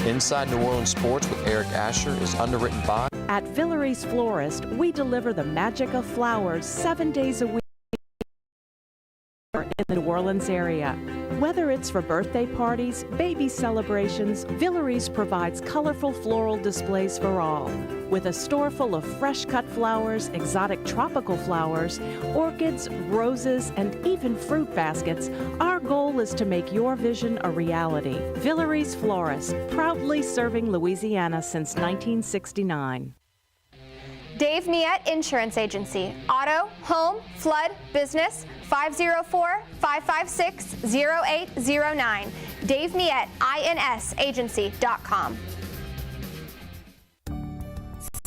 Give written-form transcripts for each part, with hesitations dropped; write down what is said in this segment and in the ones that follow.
Inside New Orleans Sports with Eric Asher is underwritten by... At Villere's Florist, we deliver the magic of flowers 7 days a week in the New Orleans area. Whether it's for birthday parties, baby celebrations, Villere's provides colorful floral displays for all. With a store full of fresh-cut flowers, exotic tropical flowers, orchids, roses, and even fruit baskets, our goal is to make your vision a reality. Villere's Florist, proudly serving Louisiana since 1969. Dave Miette Insurance Agency. Auto, home, flood, business, 504-556-0809. Dave Miette, INSagency.com.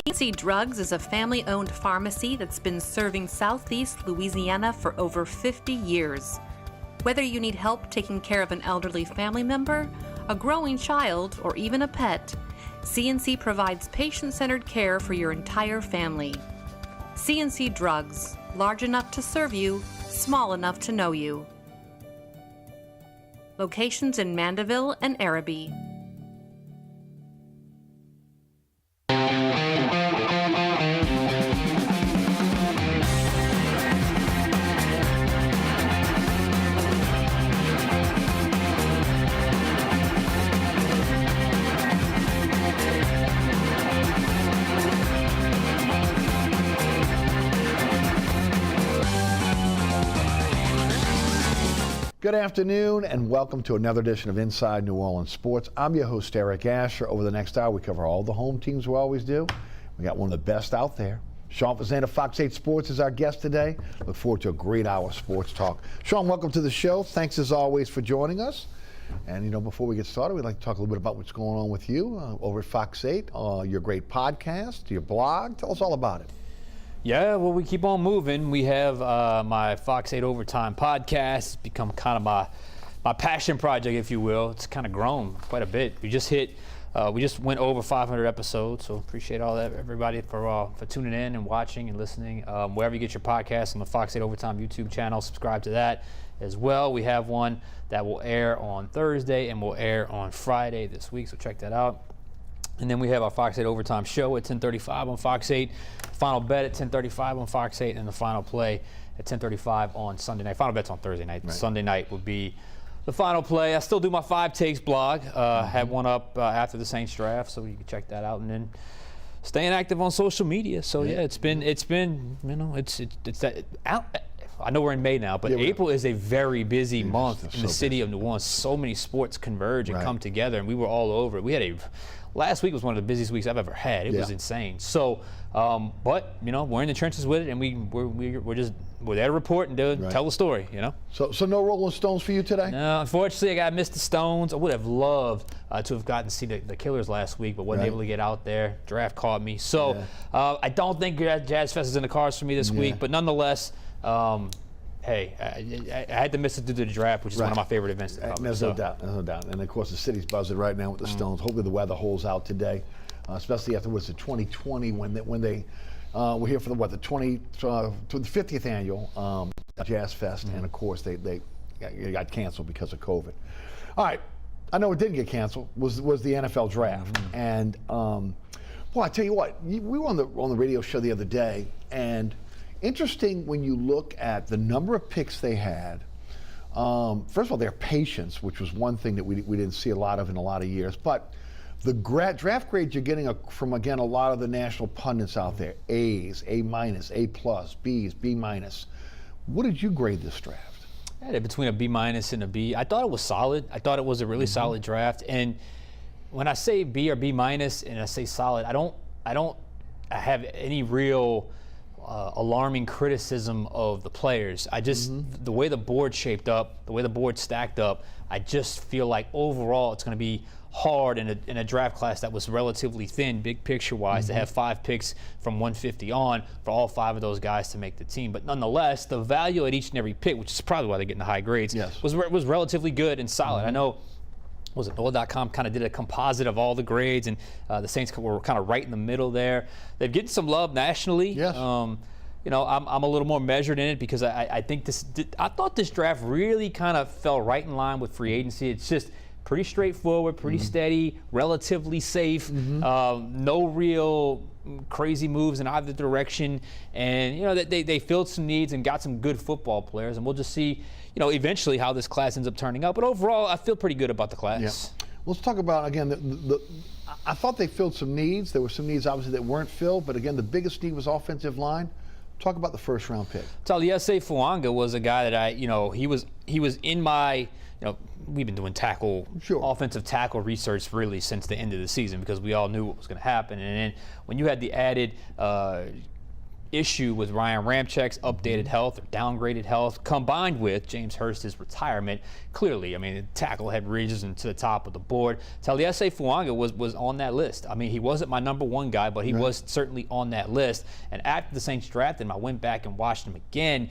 C&C Drugs is a family-owned pharmacy that's been serving Southeast Louisiana for over 50 years. Whether you need help taking care of an elderly family member, a growing child, or even a pet, C&C provides patient-centered care for your entire family. C&C Drugs, large enough to serve you, small enough to know you. Locations in Mandeville and Araby. Good afternoon and welcome to another edition of Inside New Orleans Sports. I'm your host, Eric Asher. Over the next hour, we cover all the home teams we always do. We got one of the best out there. Sean Fazende of Fox 8 Sports is our guest today. Look forward to a great hour of sports talk. Sean, welcome to the show. Thanks as always for joining us. And you know, before we get started, we'd like to talk a little bit about what's going on with you over at Fox 8, your great podcast, your blog. Tell us all about it. Yeah, well, we keep on moving. We have my Fox 8 Overtime podcast. It's become kind of my passion project, if you will. It's kind of grown quite a bit. We just went over 500 episodes, so appreciate all that, everybody, for tuning in and watching and listening. Wherever you get your podcasts, on the Fox 8 Overtime YouTube channel, subscribe to that as well. We have one that will air on Thursday and will air on Friday this week, so check that out. And then we have our Fox 8 Overtime show at 10:35 on Fox 8, Final Bet at 10:35 on Fox 8, and the Final Play at 10:35 on Sunday night. Final Bet's on Thursday night. Right. Sunday night would be the Final Play. I still do my 5 Takes blog. Had one up after the Saints draft, so you can check that out. And then staying active on social media. So yeah, it's been you know, it's that out. I know we're in May now, but yeah, April is a very busy month in the city of New Orleans. So many sports converge and come together, and we were all over it. We had last week was one of the busiest weeks I've ever had. It was insane. So, but you know, we're in the trenches with it, and we're there to report and tell the story. You know. So no Rolling Stones for you today? No, unfortunately, I got to miss the Stones. I would have loved to have gotten to see the Killers last week, but wasn't able to get out there. Draft caught me. So I don't think Jazz Fest is in the cards for me this week, but nonetheless. Hey, I had to miss it due to the draft, which is one of my favorite events to cover. There's no doubt. And of course, the city's buzzing right now with the Stones. Hopefully, the weather holds out today, especially after the 2020 when they were here for the 50th annual Jazz Fest, and of course they got canceled because of COVID. All right, I know it didn't get canceled. Was the NFL draft, and boy, I tell you what, we were on the radio show the other day, and interesting when you look at the number of picks they had. First of all, their patience, which was one thing that we didn't see a lot of in a lot of years. But the draft grades you're getting from, again, a lot of the national pundits out there, A's, A-, A+, B's, B-. What did you grade this draft? I had it between a B- and a B. I thought it was solid. I thought it was a really solid draft. And when I say B or B- and I say solid, I don't have any real alarming criticism of the players. I just, the way the board shaped up, the way the board stacked up, I just feel like overall it's going to be hard in a draft class that was relatively thin, big picture-wise, to have 5 picks from 150 on for all 5 of those guys to make the team. But nonetheless, the value at each and every pick, which is probably why they're getting the high grades, was relatively good and solid. I know, was it NOLA.com kind of did a composite of all the grades, and the Saints were kind of right in the middle there. They've getting some love nationally. Yes. You know, I'm a little more measured in it because I think I thought this draft really kind of fell right in line with free agency. It's just pretty straightforward, pretty steady, relatively safe, no real crazy moves in either direction. And, you know, they filled some needs and got some good football players. And we'll just see, you know, eventually how this class ends up turning out. But overall, I feel pretty good about the class. Yeah. Let's talk about, again, I thought they filled some needs. There were some needs, obviously, that weren't filled. But, again, the biggest need was offensive line. Talk about the first-round pick. Taliese Fuanga was a guy that he was in my, we've been doing offensive tackle research really since the end of the season because we all knew what was going to happen. And then when you had the added issue with Ryan Ramczak's updated health or downgraded health combined with James Hurst's retirement, clearly, I mean, the tackle had risen to the top of the board. Taliese Fuanga was on that list. I mean, he wasn't my number one guy, but he was certainly on that list. And after the Saints drafted him, I went back and watched him again,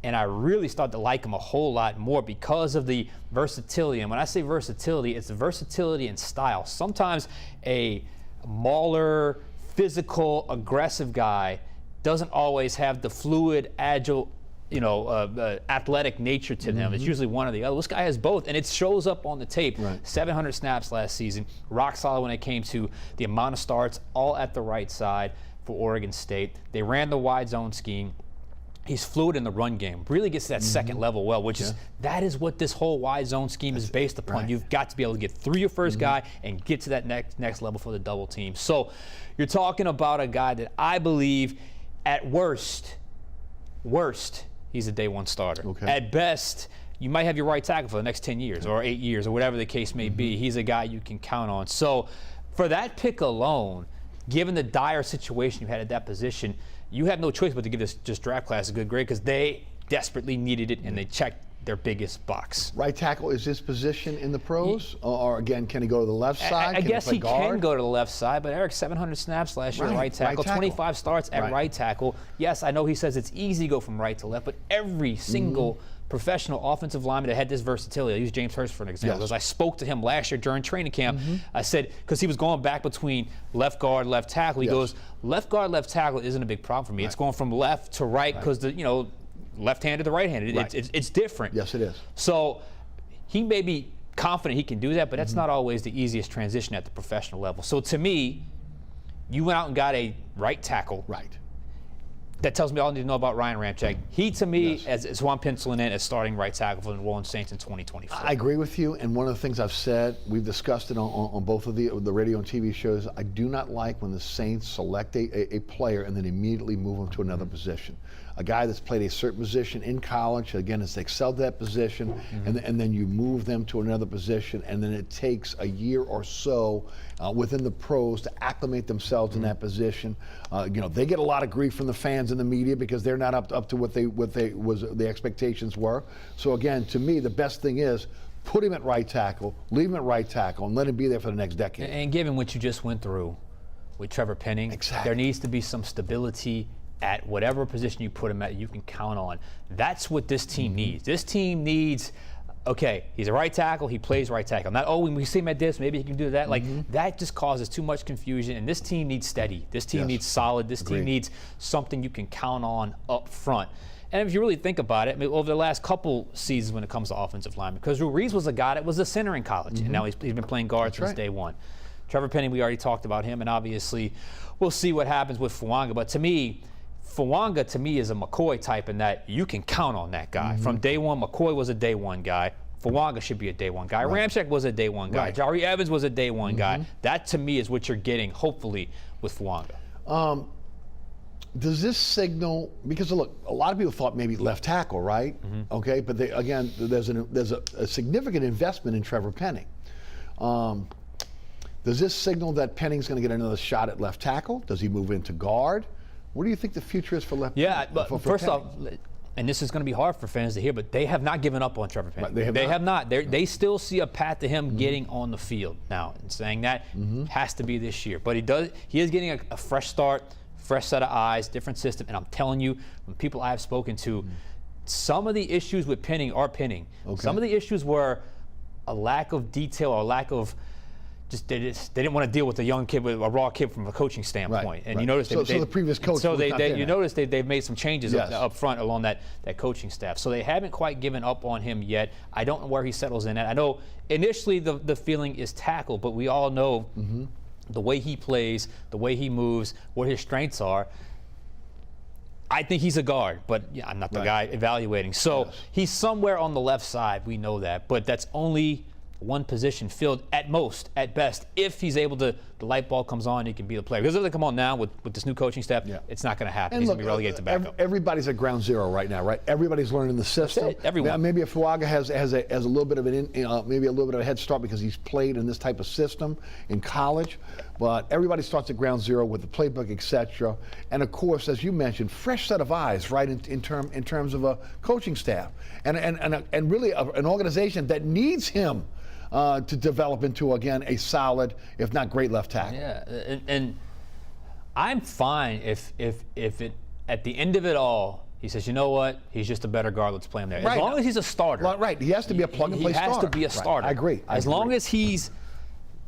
and I really started to like him a whole lot more because of the versatility. And when I say versatility, it's the versatility in style. Sometimes a mauler, physical, aggressive guy doesn't always have the fluid, agile, athletic nature to them. It's usually one or the other. This guy has both, and it shows up on the tape. 700 snaps last season, rock solid when it came to the amount of starts, all at the right side for Oregon State. They ran the wide zone scheme. He's fluid in the run game, really gets to that second level well, which that is what this whole wide zone scheme is based upon. You've got to be able to get through your first guy and get to that next level for the double team. So you're talking about a guy that I believe at worst, he's a day one starter. At best, you might have your right tackle for the next 10 years or 8 years or whatever the case may be. He's a guy you can count on. So for that pick alone, given the dire situation you had at that position, you have no choice but to give this draft class a good grade because they desperately needed it and they checked their biggest box. Right tackle is his position in the pros, or again, can he go to the left side? I guess he guard? can go to the left side, but Eric, 700 snaps last year at right tackle, 25 starts at right tackle. Yes, I know he says it's easy to go from right to left, but every single professional offensive lineman that had this versatility, I use James Hurst for an example, as I spoke to him last year during training camp, I said, because he was going back between left guard, left tackle, he goes, left guard, left tackle isn't a big problem for me. It's going from left to right because left-handed to right-handed. It's different. Yes, it is. So he may be confident he can do that, but that's not always the easiest transition at the professional level. So to me, you went out and got a right tackle. That tells me all I need to know about Ryan Ramczyk. He, to me, is who I'm penciling in as starting right tackle for the New Orleans Saints in 2024. I agree with you, and one of the things I've said, we've discussed it on both of the radio and TV shows, I do not like when the Saints select a player and then immediately move him to another position. A guy that's played a certain position in college, again, has excelled that position, and then you move them to another position, and then it takes a year or so within the pros to acclimate themselves in that position. They get a lot of grief from the fans and the media because they're not up to what the expectations were. So again, to me, the best thing is put him at right tackle, leave him at right tackle, and let him be there for the next decade. And given what you just went through with Trevor Penning, there needs to be some stability at whatever position you put him at, you can count on. That's what this team needs. This team needs, okay, he's a right tackle, he plays right tackle. Not, when we see him at this, maybe he can do that. Like, that just causes too much confusion, and this team needs steady. This team needs solid. This team needs something you can count on up front. And if you really think about it, I mean, over the last couple seasons when it comes to offensive linemen, because Ruiz was a guy that was a center in college, and now he's been playing guard since day one. Trevor Penning, we already talked about him, and obviously we'll see what happens with Fuanga. But to me, Fuanga, is a McCoy type in that you can count on that guy. From day one, McCoy was a day one guy. Fuanga should be a day one guy. Ramczyk was a day one guy. Jari Evans was a day one guy. That, to me, is what you're getting, hopefully, with Fuanga. Does this signal, because look, a lot of people thought maybe left tackle, right? Okay, but there's a significant investment in Trevor Penning. Does this signal that Penning's going to get another shot at left tackle? Does he move into guard? What do you think the future is for left? But first off, and this is going to be hard for fans to hear, but they have not given up on Trevor Penning. They have not. They still see a path to him getting on the field. Now, in saying that, has to be this year. But he is getting a fresh start, fresh set of eyes, different system. And I'm telling you, from people I have spoken to, some of the issues with Penning are Penning. Some of the issues were a lack of detail or lack of they didn't want to deal with a young kid, with a raw kid from a coaching standpoint. Right, and right. you notice so the previous coach. So was not there you now. notice they've made some changes Yes. up front along that coaching staff. So they haven't quite given up on him yet. I don't know where he settles in at. I know initially the feeling is tackle, but we all know the way he plays, the way he moves, what his strengths are. I think he's a guard, but I'm not the guy evaluating. So he's somewhere on the left side. We know that, but that's only one position filled at most, at best. If he's able to, the light bulb comes on, he can be the player. Because if they come on now with this new coaching staff, it's not going to happen. And He's look, going to be relegated to backup. Everybody's at ground zero right now, right? Everybody's learning the system. That's it, everyone. Maybe if Fuaga has a little bit of maybe a little bit of a head start because he's played in this type of system in college, but everybody starts at ground zero with the playbook, etc. And of course, as you mentioned, fresh set of eyes, right? In terms of a coaching staff and really an organization that needs him. To develop into, again, a solid, if not great, left tackle. Yeah, and I'm fine if it at the end of it all, he says, you know what, he's just a better guard, let's play him there. As long as he's a starter. Right, he has to be a plug-and-play starter. He has to be a starter. Right. I agree. As long as he's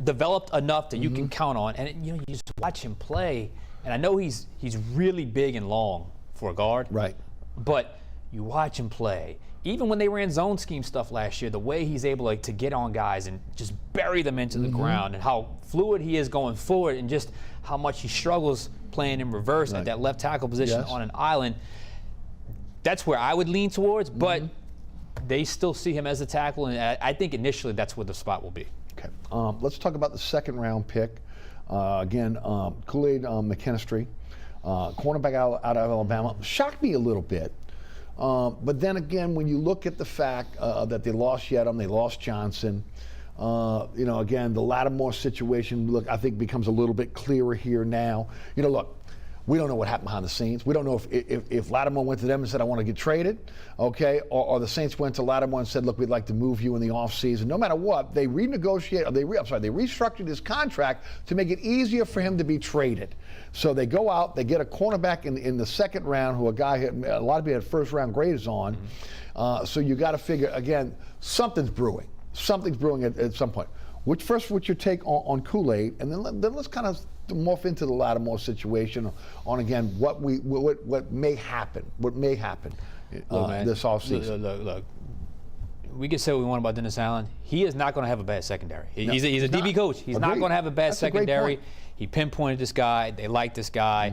developed enough that you can count on, and you just watch him play, and I know he's really big and long for a guard. Right. But you watch him play. Even when they ran zone scheme stuff last year, the way he's able to get on guys and just bury them into the ground, and how fluid he is going forward, and just how much he struggles playing in reverse at that left tackle position on an island, that's where I would lean towards. But they still see him as a tackle, and I think initially that's where the spot will be. Okay. Let's talk about the second round pick. Again, Kool-Aid McKinstry, cornerback out of Alabama. Shocked me a little bit. But then again, when you look at the fact that they lost Yedem, they lost Johnson, again, the Lattimore situation, look, I think becomes a little bit clearer here now. Look, we don't know what happened behind the scenes. We don't know if Lattimore went to them and said, I want to get traded, okay, or the Saints went to Lattimore and said, look, we'd like to move you in the offseason. No matter what, they restructured his contract to make it easier for him to be traded. So they go out, they get a cornerback in the second round, who a lot of people had first round grades on. So you got to figure, again, something's brewing. Something's brewing at some point. What's your take on Kool-Aid, and then let's kind of morph into the Lattimore situation on again what may happen, this offseason. Look, we can say what we want about Dennis Allen. He is not going to have a bad secondary. He's a DB coach. He's not going to have a bad secondary. He pinpointed this guy. They like this guy.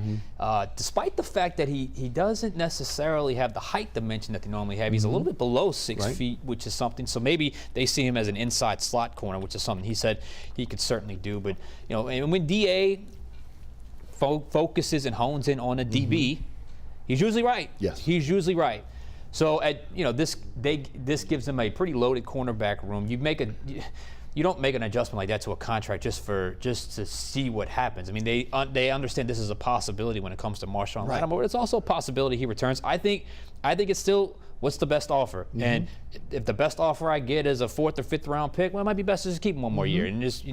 Despite the fact that he doesn't necessarily have the height dimension that they normally have. He's a little bit below 6 feet, which is something. So maybe they see him as an inside slot corner, which is something he said he could certainly do. But, and when DA focuses and hones in on a DB, he's usually right. Yes. He's usually right. So this gives them a pretty loaded cornerback room. You don't make an adjustment like that to a contract just to see what happens. I mean, they understand this is a possibility when it comes to Marshawn Lattimore, but it's also a possibility he returns. I think it's still what's the best offer, and if the best offer I get is a 4th or 5th round pick, well, it might be best to just keep him one more year and just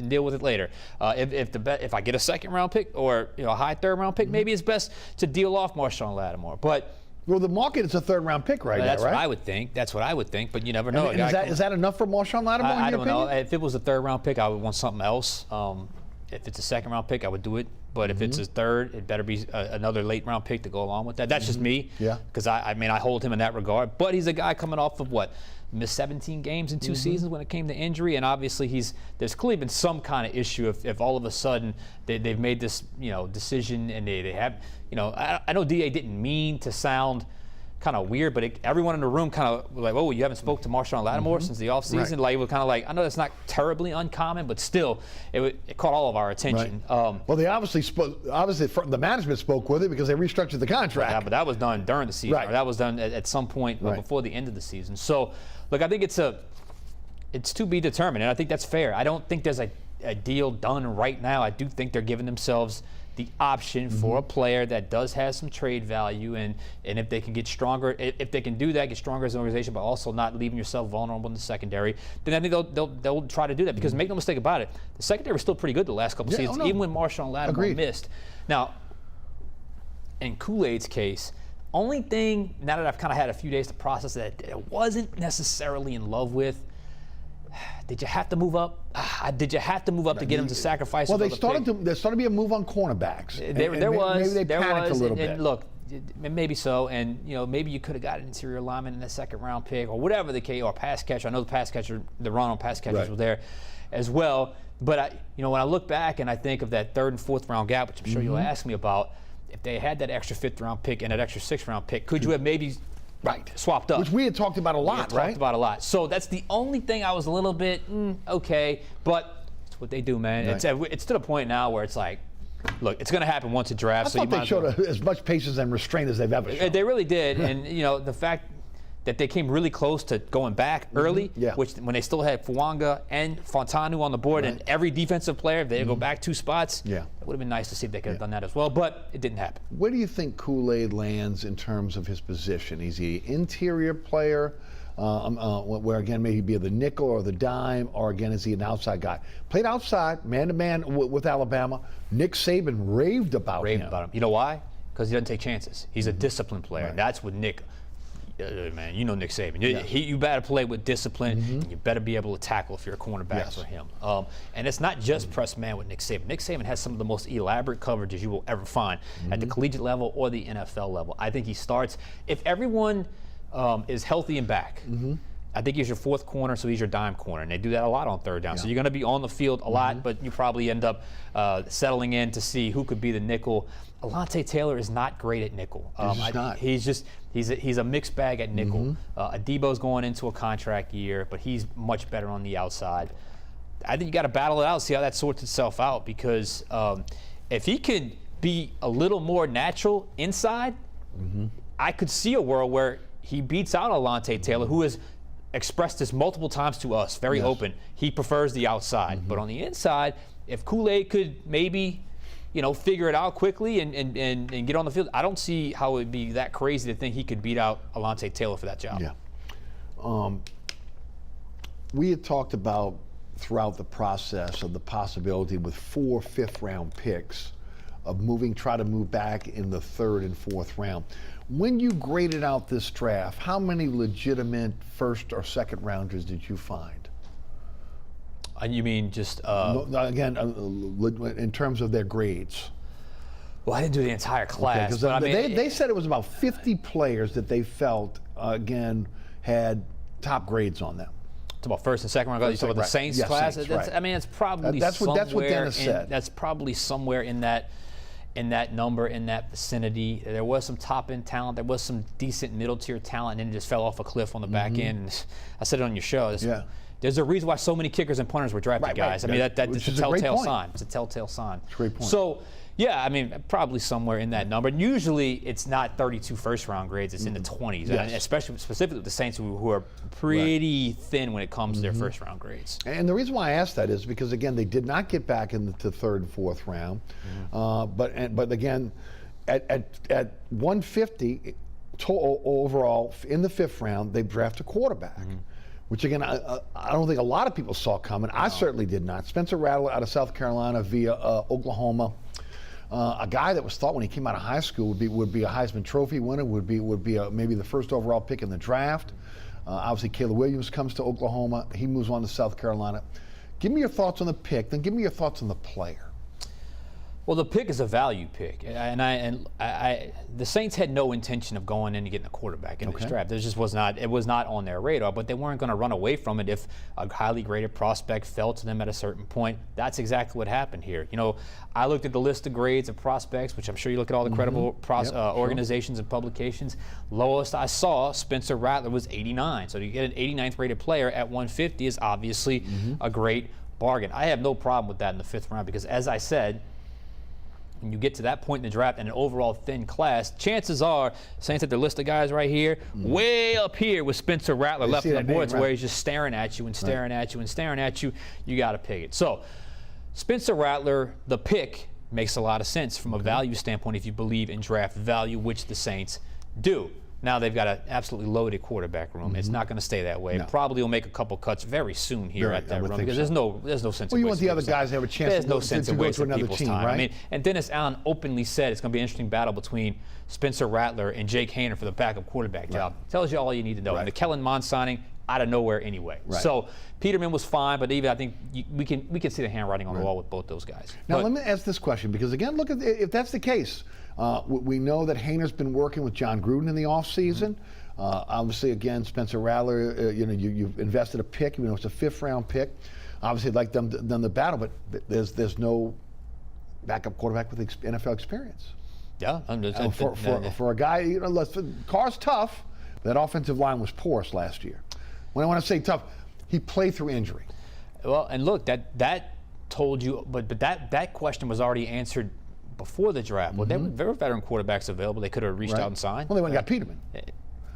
deal with it later. If I get a 2nd round pick or a high 3rd round pick, maybe it's best to deal off Marshawn Lattimore, but. Well, the market is a 3rd round pick right now, right? That's what I would think. That's what I would think, but you never know. Is that enough for Marshawn Lattimore? I don't know. If it was a 3rd round pick, I would want something else. If it's a 2nd round pick, I would do it. But if it's a 3rd, it better be another late round pick to go along with that. That's just me. Yeah. Because I hold him in that regard. But he's a guy coming off of missed 17 games in 2 seasons when it came to injury, and obviously there's clearly been some kind of issue if all of a sudden they've made this decision and they have I know DA didn't mean to sound kind of weird, but everyone in the room kind of like, oh, you haven't spoke to Marshawn Lattimore since the offseason? Right. Like, we're kind of like, I know that's not terribly uncommon, but still, it caught all of our attention. Right. Well, they obviously the management spoke with it because they restructured the contract. Yeah, but that was done during the season. Right. Or that was done at some point before the end of the season. So, look, I think it's to be determined, and I think that's fair. I don't think there's a deal done right now. I do think they're giving themselves the option for a player that does have some trade value, and if they can get stronger, if they can do that, get stronger as an organization, but also not leaving yourself vulnerable in the secondary, then I think they'll try to do that. Because make no mistake about it, the secondary was still pretty good the last couple seasons, even when Marshawn Lattimore missed. Now, in Kool-Aid's case, only thing, now that I've kind of had a few days to process that I wasn't necessarily in love with, did you have to move up? Did you have to move up to get him to sacrifice? Well, there started to be a move on cornerbacks. There was. Maybe they panicked a little bit. And look, maybe so, and maybe you could have got an interior lineman in the second-round pick, or whatever the case, or pass catcher. I know the run on pass catchers was there as well. But when I look back and I think of that third and fourth round gap, which I'm sure you'll ask me about, if they had that extra fifth-round pick and that extra sixth-round pick, could you have maybe swapped up? Which we had talked about a lot, right? Talked about a lot. So that's the only thing I was a little bit okay, but it's what they do, man. Right. It's to the point now where it's like, look, it's going to happen once it drafts. I thought they showed as much patience and restraint as they've ever shown. They really did, and the fact that they came really close to going back early, which when they still had Fuanga and Fontanu on the board, and every defensive player, if they go back 2 spots, it would have been nice to see if they could have done that as well, but it didn't happen. Where do you think Kool-Aid lands in terms of his position? Is he an interior player, where again maybe be the nickel or the dime, or again is he an outside guy? Played outside, man-to-man with Alabama. Nick Saban raved about him. You know why? Because he doesn't take chances. He's a disciplined player. And that's what Nick. Man, you know Nick Saban. You better play with discipline, and you better be able to tackle if you're a cornerback for him. And it's not just press man with Nick Saban. Nick Saban has some of the most elaborate coverages you will ever find at the collegiate level or the NFL level. I think he starts, if everyone is healthy and back, I think he's your fourth corner, so he's your dime corner, and they do that a lot on third down. So you're going to be on the field a lot, but you probably end up settling in to see who could be the nickel. Alontae Taylor is not great at nickel. He's a mixed bag at nickel. Adebo's going into a contract year, but he's much better on the outside. I think you got to battle it out, see how that sorts itself out, because if he could be a little more natural inside, I could see a world where he beats out Alontae Taylor, who has expressed this multiple times to us, very open. He prefers the outside, but on the inside, if Kool-Aid could maybe figure it out quickly and get on the field, I don't see how it would be that crazy to think he could beat out Alontae Taylor for that job. We had talked about throughout the process of the possibility with 4 fifth-round picks of try to move back in the 3rd and 4th round. When you graded out this draft, how many legitimate first or second rounders did you find? You mean just again, in terms of their grades? Well, I didn't do the entire class. But they said it was about 50 players that they felt again had top grades on them. It's about first and second round. You talk about the Saints class. Saints, I mean, it's probably that's what Dennis said. That's probably somewhere in that number, in that vicinity. There was some top-end talent. There was some decent middle-tier talent, and then it just fell off a cliff on the back end. And I said it on your show. There's a reason why so many kickers and punters were drafted, guys. I mean, that's a telltale sign. It's a telltale sign. It's a great point. So, yeah, I mean, probably somewhere in that number. And usually, it's not 32 first-round grades. It's in the 20s, and specifically with the Saints, who are pretty thin when it comes to their first-round grades. And the reason why I asked that is because, again, they did not get back into 3rd and 4th round. But again, at 150 overall in the 5th round, they draft a quarterback. Which again, I don't think a lot of people saw coming. I certainly did not. Spencer Rattler out of South Carolina via Oklahoma, a guy that was thought when he came out of high school would be a Heisman Trophy winner, would be maybe the first overall pick in the draft. Obviously, Caleb Williams comes to Oklahoma. He moves on to South Carolina. Give me your thoughts on the pick, then give me your thoughts on the player. Well, the pick is a value pick, and the Saints had no intention of going in and getting a quarterback in this draft. It just was not on their radar, but they weren't going to run away from it if a highly graded prospect fell to them at a certain point. That's exactly what happened here. I looked at the list of grades of prospects, which I'm sure you look at all the credible organizations and publications. Lowest I saw, Spencer Rattler, was 89. So to get an 89th rated player at 150 is obviously a great bargain. I have no problem with that in the 5th round because, as I said, when you get to that point in the draft and an overall thin class, chances are, Saints at the list of guys right here, way up here with Spencer Rattler left on the boards, where he's just staring at you and staring at you and staring at you, you got to pick it. So, Spencer Rattler, the pick, makes a lot of sense from a value standpoint if you believe in draft value, which the Saints do. Now they've got an absolutely loaded quarterback room. It's not going to stay that way. Probably will make a couple cuts very soon here at that room because there's no sense. Well, you want the other guys to have a chance. There's no sense in wasting another people's team, time. right? I mean, and Dennis Allen openly said it's going to be an interesting battle between Spencer Rattler and Jake Haener for the backup quarterback job. Tells you all you need to know. And the Kellen Mond signing, out of nowhere anyway. Right. So Peterman was fine, but even I think we can see the handwriting on the wall with both those guys. Now let me ask this question, because again, look at if that's the case, we know that Haener's been working with John Gruden in the offseason. Obviously, again, Spencer Rattler, you've invested a pick. It's a 5th-round pick. Obviously, I'd like them to battle, but there's no backup quarterback with NFL experience. Yeah, for a guy, Carr's tough. That offensive line was porous last year. When I say tough, he played through injury. Well, and look, that told you, but that question was already answered before the draft. Well, there were veteran quarterbacks available. They could have reached out and signed. Well, they went and got Peterman,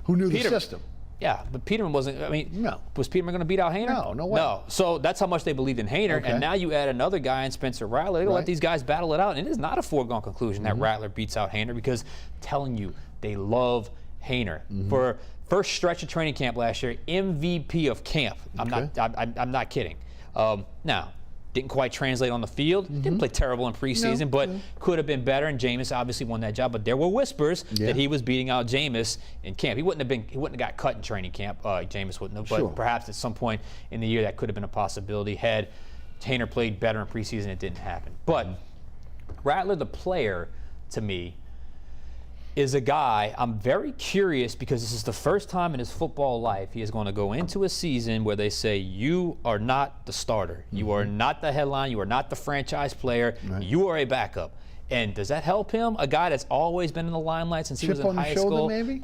who knew the system. Yeah, but Peterman wasn't. I mean, no. Was Peterman going to beat out Haener? No way. No. So that's how much they believed in Haener. Okay. And now you add another guy in Spencer Rattler. They're going to let these guys battle it out. And it is not a foregone conclusion that Rattler beats out Haener, because I'm telling you, they love Haener. For first stretch of training camp last year, MVP of camp. I'm not kidding. Now, didn't quite translate on the field. Didn't play terrible in preseason, but could have been better. And Jameis obviously won that job. But there were whispers that he was beating out Jameis in camp. He wouldn't have got cut in training camp. Jameis wouldn't have. But perhaps at some point in the year that could have been a possibility. Had Haener played better in preseason, it didn't happen. But Rattler, the player, to me, is a guy I'm very curious, because this is the first time in his football life he is going to go into a season where they say, you are not the starter. You are not the headline. You are not the franchise player. You are a backup. And does that help him? A guy that's always been in the limelight since he was in high school. Maybe?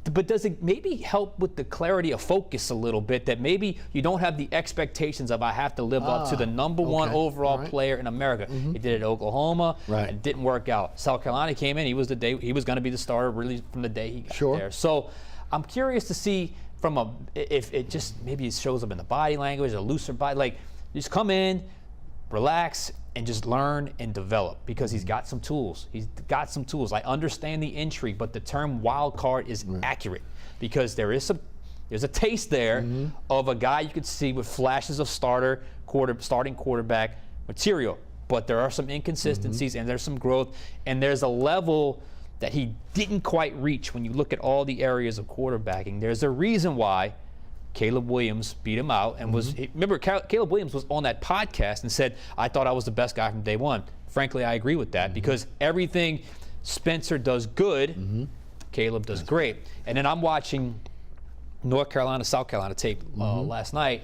But does it maybe help with the clarity of focus a little bit, that maybe you don't have the expectations of, I have to live up to the number one overall player in America. He did it at Oklahoma, and it didn't work out. South Carolina came in, he was going to be the starter really from the day he got there. So I'm curious to see if it just maybe it shows up in the body language, a looser body, like just come in, relax, and just learn and develop, because he's got some tools. I understand the intrigue, but the term wild card is accurate, because there's a taste there of a guy you could see with flashes of starting quarterback material. But there are some inconsistencies and there's some growth, and there's a level that he didn't quite reach when you look at all the areas of quarterbacking. There's a reason why Caleb Williams beat him out, and remember, Caleb Williams was on that podcast and said, I thought I was the best guy from day one. Frankly, I agree with that, because everything Spencer does good, Caleb does great. And then I'm watching North Carolina, South Carolina tape last night.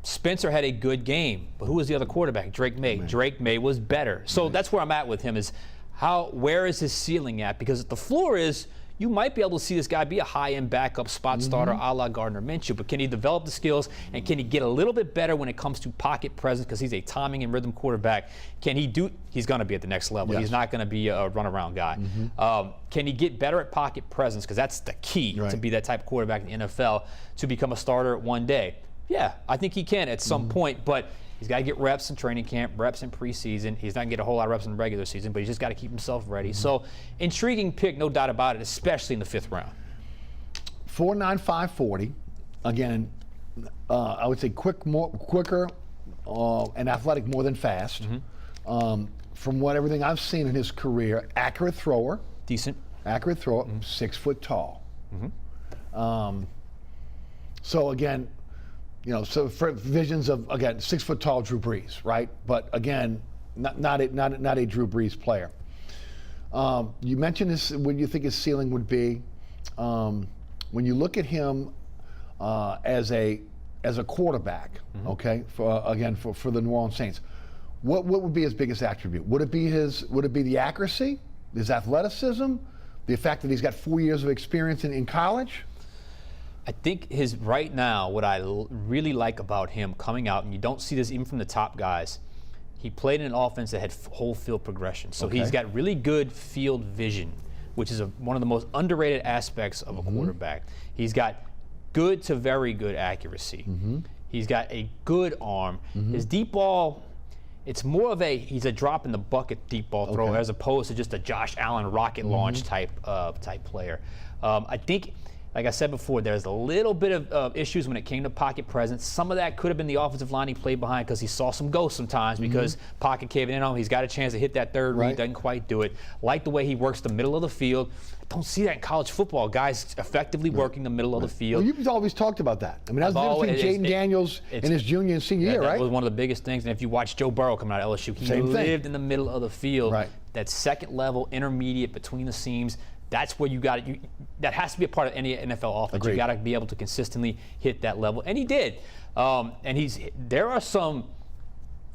Spencer had a good game, but who was the other quarterback? Drake May. Drake May was better. So that's where I'm at with him, is where is his ceiling at? Because the floor is, you might be able to see this guy be a high-end backup spot starter a la Gardner Minshew, but can he develop the skills, and can he get a little bit better when it comes to pocket presence, because he's a timing and rhythm quarterback? He's going to be at the next level. He's not going to be a runaround guy. Can he get better at pocket presence, because that's the key to be that type of quarterback in the NFL, to become a starter one day? Yeah, I think he can at some point, but he's got to get reps in training camp, reps in preseason. He's not going to get a whole lot of reps in the regular season, but he's just got to keep himself ready. So, intriguing pick, no doubt about it, especially in the 5th round. 4.9, 5.40. Again, I would say quicker and athletic more than fast. From everything I've seen in his career, accurate thrower. Decent. Accurate thrower, 6 foot tall. So again, so for visions of, again, 6 foot tall Drew Brees, right? But again, not a Drew Brees player. You mentioned this, what you think his ceiling would be. When you look at him as a quarterback, okay, for the New Orleans Saints, what would be his biggest attribute? Would it be the accuracy, his athleticism, the fact that he's got 4 years of experience in college? I think right now, what I really like about him coming out, and you don't see this even from the top guys, he played in an offense that had whole field progression. So he's got really good field vision, which is one of the most underrated aspects of a quarterback. He's got good to very good accuracy. He's got a good arm. His deep ball, it's more of he's a drop in the bucket deep ball thrower as opposed to just a Josh Allen rocket launch type player. I think like I said before, there's a little bit of issues when it came to pocket presence. Some of that could have been the offensive line he played behind because he saw some ghosts sometimes because pocket caving in on him. He's got a chance to hit that third read, doesn't quite do it. Like the way he works the middle of the field. I don't see that in college football. Guys effectively working the middle of the field. Well, you've always talked about that. I mean, that's the difference between Jaden Daniels in his junior and senior year, right? That was one of the biggest things. And if you watch Joe Burrow coming out of LSU, he lived in the middle of the field. Right. That second level, intermediate between the seams. That's where you got it. That has to be a part of any NFL offense. Agreed. You got to be able to consistently hit that level, and he did. And there are some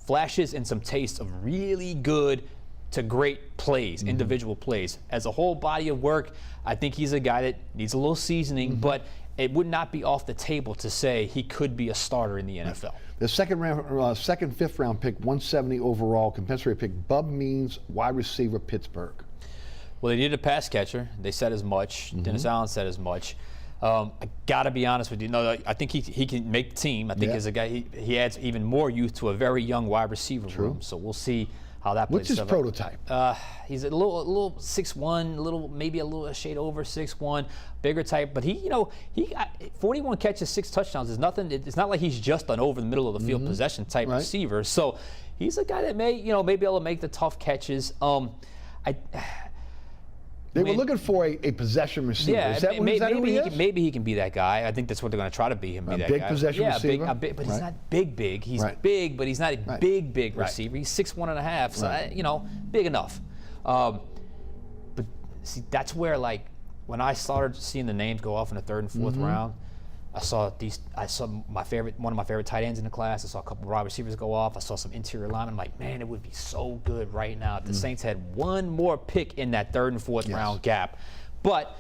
flashes and some tastes of really good to great plays, individual plays. As a whole body of work, I think he's a guy that needs a little seasoning, but it would not be off the table to say he could be a starter in the NFL. The second, fifth round pick, 170 overall, compensatory pick, Bub Means, wide receiver, Pittsburgh. Well, they needed a pass catcher. They said as much. Dennis Allen said as much. I got to be honest with you. No, I think he can make the team. I think as a guy, he adds even more youth to a very young wide receiver room. So we'll see how that plays. What's his prototype? He's a little 6'1", maybe a shade over 6'1", bigger type. But he got 41 catches, 6 touchdowns. Is nothing. It's not like he's just an over the middle of the field possession type receiver. So he's a guy that may be able to make the tough catches. They were looking for a possession receiver. Yeah, maybe he can be that guy. I think that's what they're going to try to be him. Be that big guy. Possession receiver. But he's not big. He's big, but he's not a big receiver. He's 6'1.5", so big enough. But see, that's where when I started seeing the names go off in the third and fourth round, I saw one of my favorite tight ends in the class. I saw a couple of wide receivers go off. I saw some interior linemen. I'm like, man, it would be so good right now if the Saints had one more pick in that third and fourth round gap. But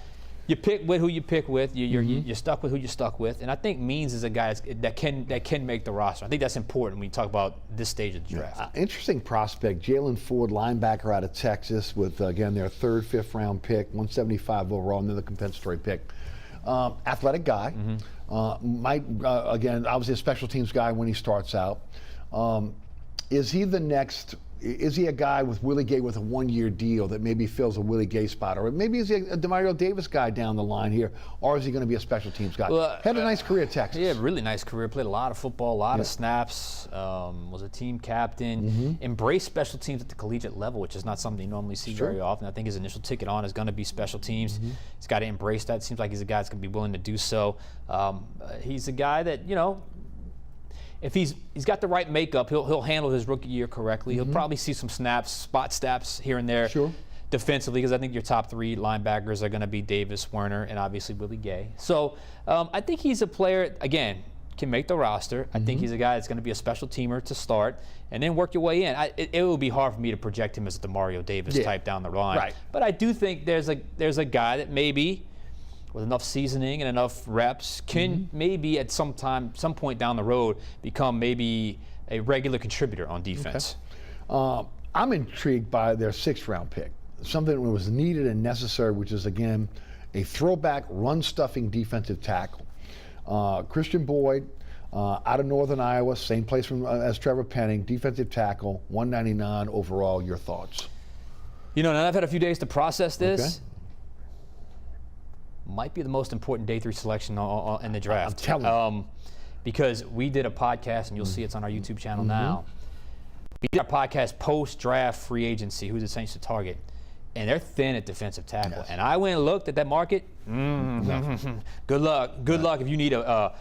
you pick with who you pick with. You're stuck with who you're stuck with. And I think Means is a guy that can make the roster. I think that's important when you talk about this stage of the draft. Interesting prospect, Jalen Ford, linebacker out of Texas, with again their third, fifth round pick, 175 overall, another compensatory pick. Athletic guy. Again, obviously a special teams guy when he starts out. Is he the next? Is he a guy with Willie Gay with a one-year deal that maybe fills a Willie Gay spot, or maybe is he a Demario Davis guy down the line here, or is he going to be a special teams guy? Had a nice career at Texas. Yeah, really nice career. Played a lot of football, a lot of snaps. Was a team captain. Embraced special teams at the collegiate level, which is not something you normally see very often. I think his initial ticket on is going to be special teams. He's got to embrace that. Seems like he's a guy that's going to be willing to do so. He's a guy that if he's got the right makeup, he'll handle his rookie year correctly. He'll probably see some snaps, spot snaps here and there defensively, because I think your top 3 linebackers are going to be Davis, Werner, and obviously Willie Gay. So I think he's a player, again, can make the roster. I think he's a guy that's going to be a special teamer to start and then work your way in. It would be hard for me to project him as the Demario Davis type down the line. But I do think there's a guy that maybe with enough seasoning and enough reps can maybe at some point down the road become maybe a regular contributor on defense. I'm intrigued by their 6th round pick, something that was needed and necessary, which is again a throwback run-stuffing defensive tackle. Christian Boyd out of Northern Iowa, same place as Trevor Penning, defensive tackle, 199 overall. Your thoughts? Now I've had a few days to process this. Might be the most important day 3 selection in the draft. I'm telling you. Because we did a podcast, and you'll see it's on our YouTube channel now. We did our podcast post-draft free agency, who's the Saints to target. And they're thin at defensive tackle. And I went and looked at that market. Good luck. Good luck if you need a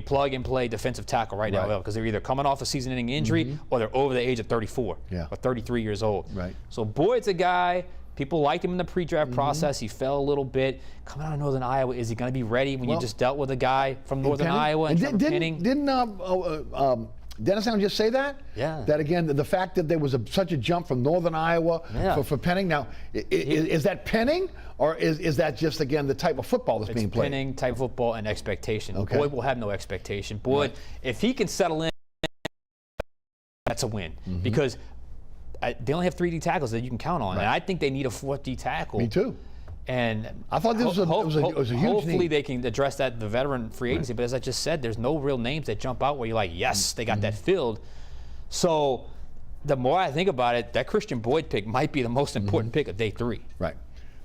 plug-and-play defensive tackle right now, because they're either coming off a season-ending injury or they're over the age of 34 or 33 years old. So Boyd's a guy. People liked him in the pre-draft process. He fell a little bit. Coming out of Northern Iowa, is he going to be ready when you just dealt with a guy from Northern Iowa and Penning? Didn't Dennis Allen just say that? Yeah. That again, the fact that there was such a jump from Northern Iowa for Penning. Now, is that Penning, or is that just again the type of football that's being played? Penning type football and expectation. Boyd will have no expectation. Boyd, if he can settle in, that's a win because. They only have 3 D tackles that you can count on, and I think they need a 4th D tackle. Me too. And I thought this was a huge hopefully need. they can address that the veteran free agency. But as I just said, there's no real names that jump out where you're like, yes, they got that filled. So the more I think about it, that Christian Boyd pick might be the most important pick of day 3. Right.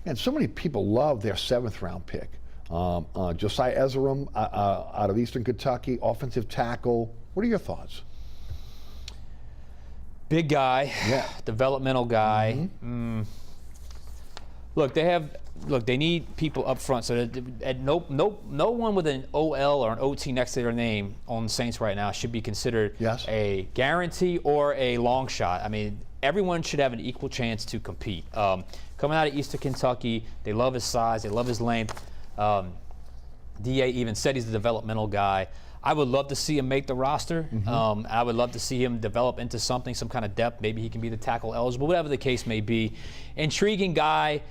And so many people love their 7th round pick. Josiah Ezerum out of Eastern Kentucky, offensive tackle. What are your thoughts? Big guy, Yeah. developmental guy. Look, they need people up front. So that no one with an OL or an OT next to their name on the Saints right now should be considered Yes. a guarantee or a long shot. I mean, everyone should have an equal chance to compete. Coming out of Eastern Kentucky, they love his size, they love his length. DA even said he's a developmental guy. I would love to see him make the roster. I would love to see him develop into something, some kind of depth. Maybe he can be the tackle eligible, whatever the case may be. Intriguing guy.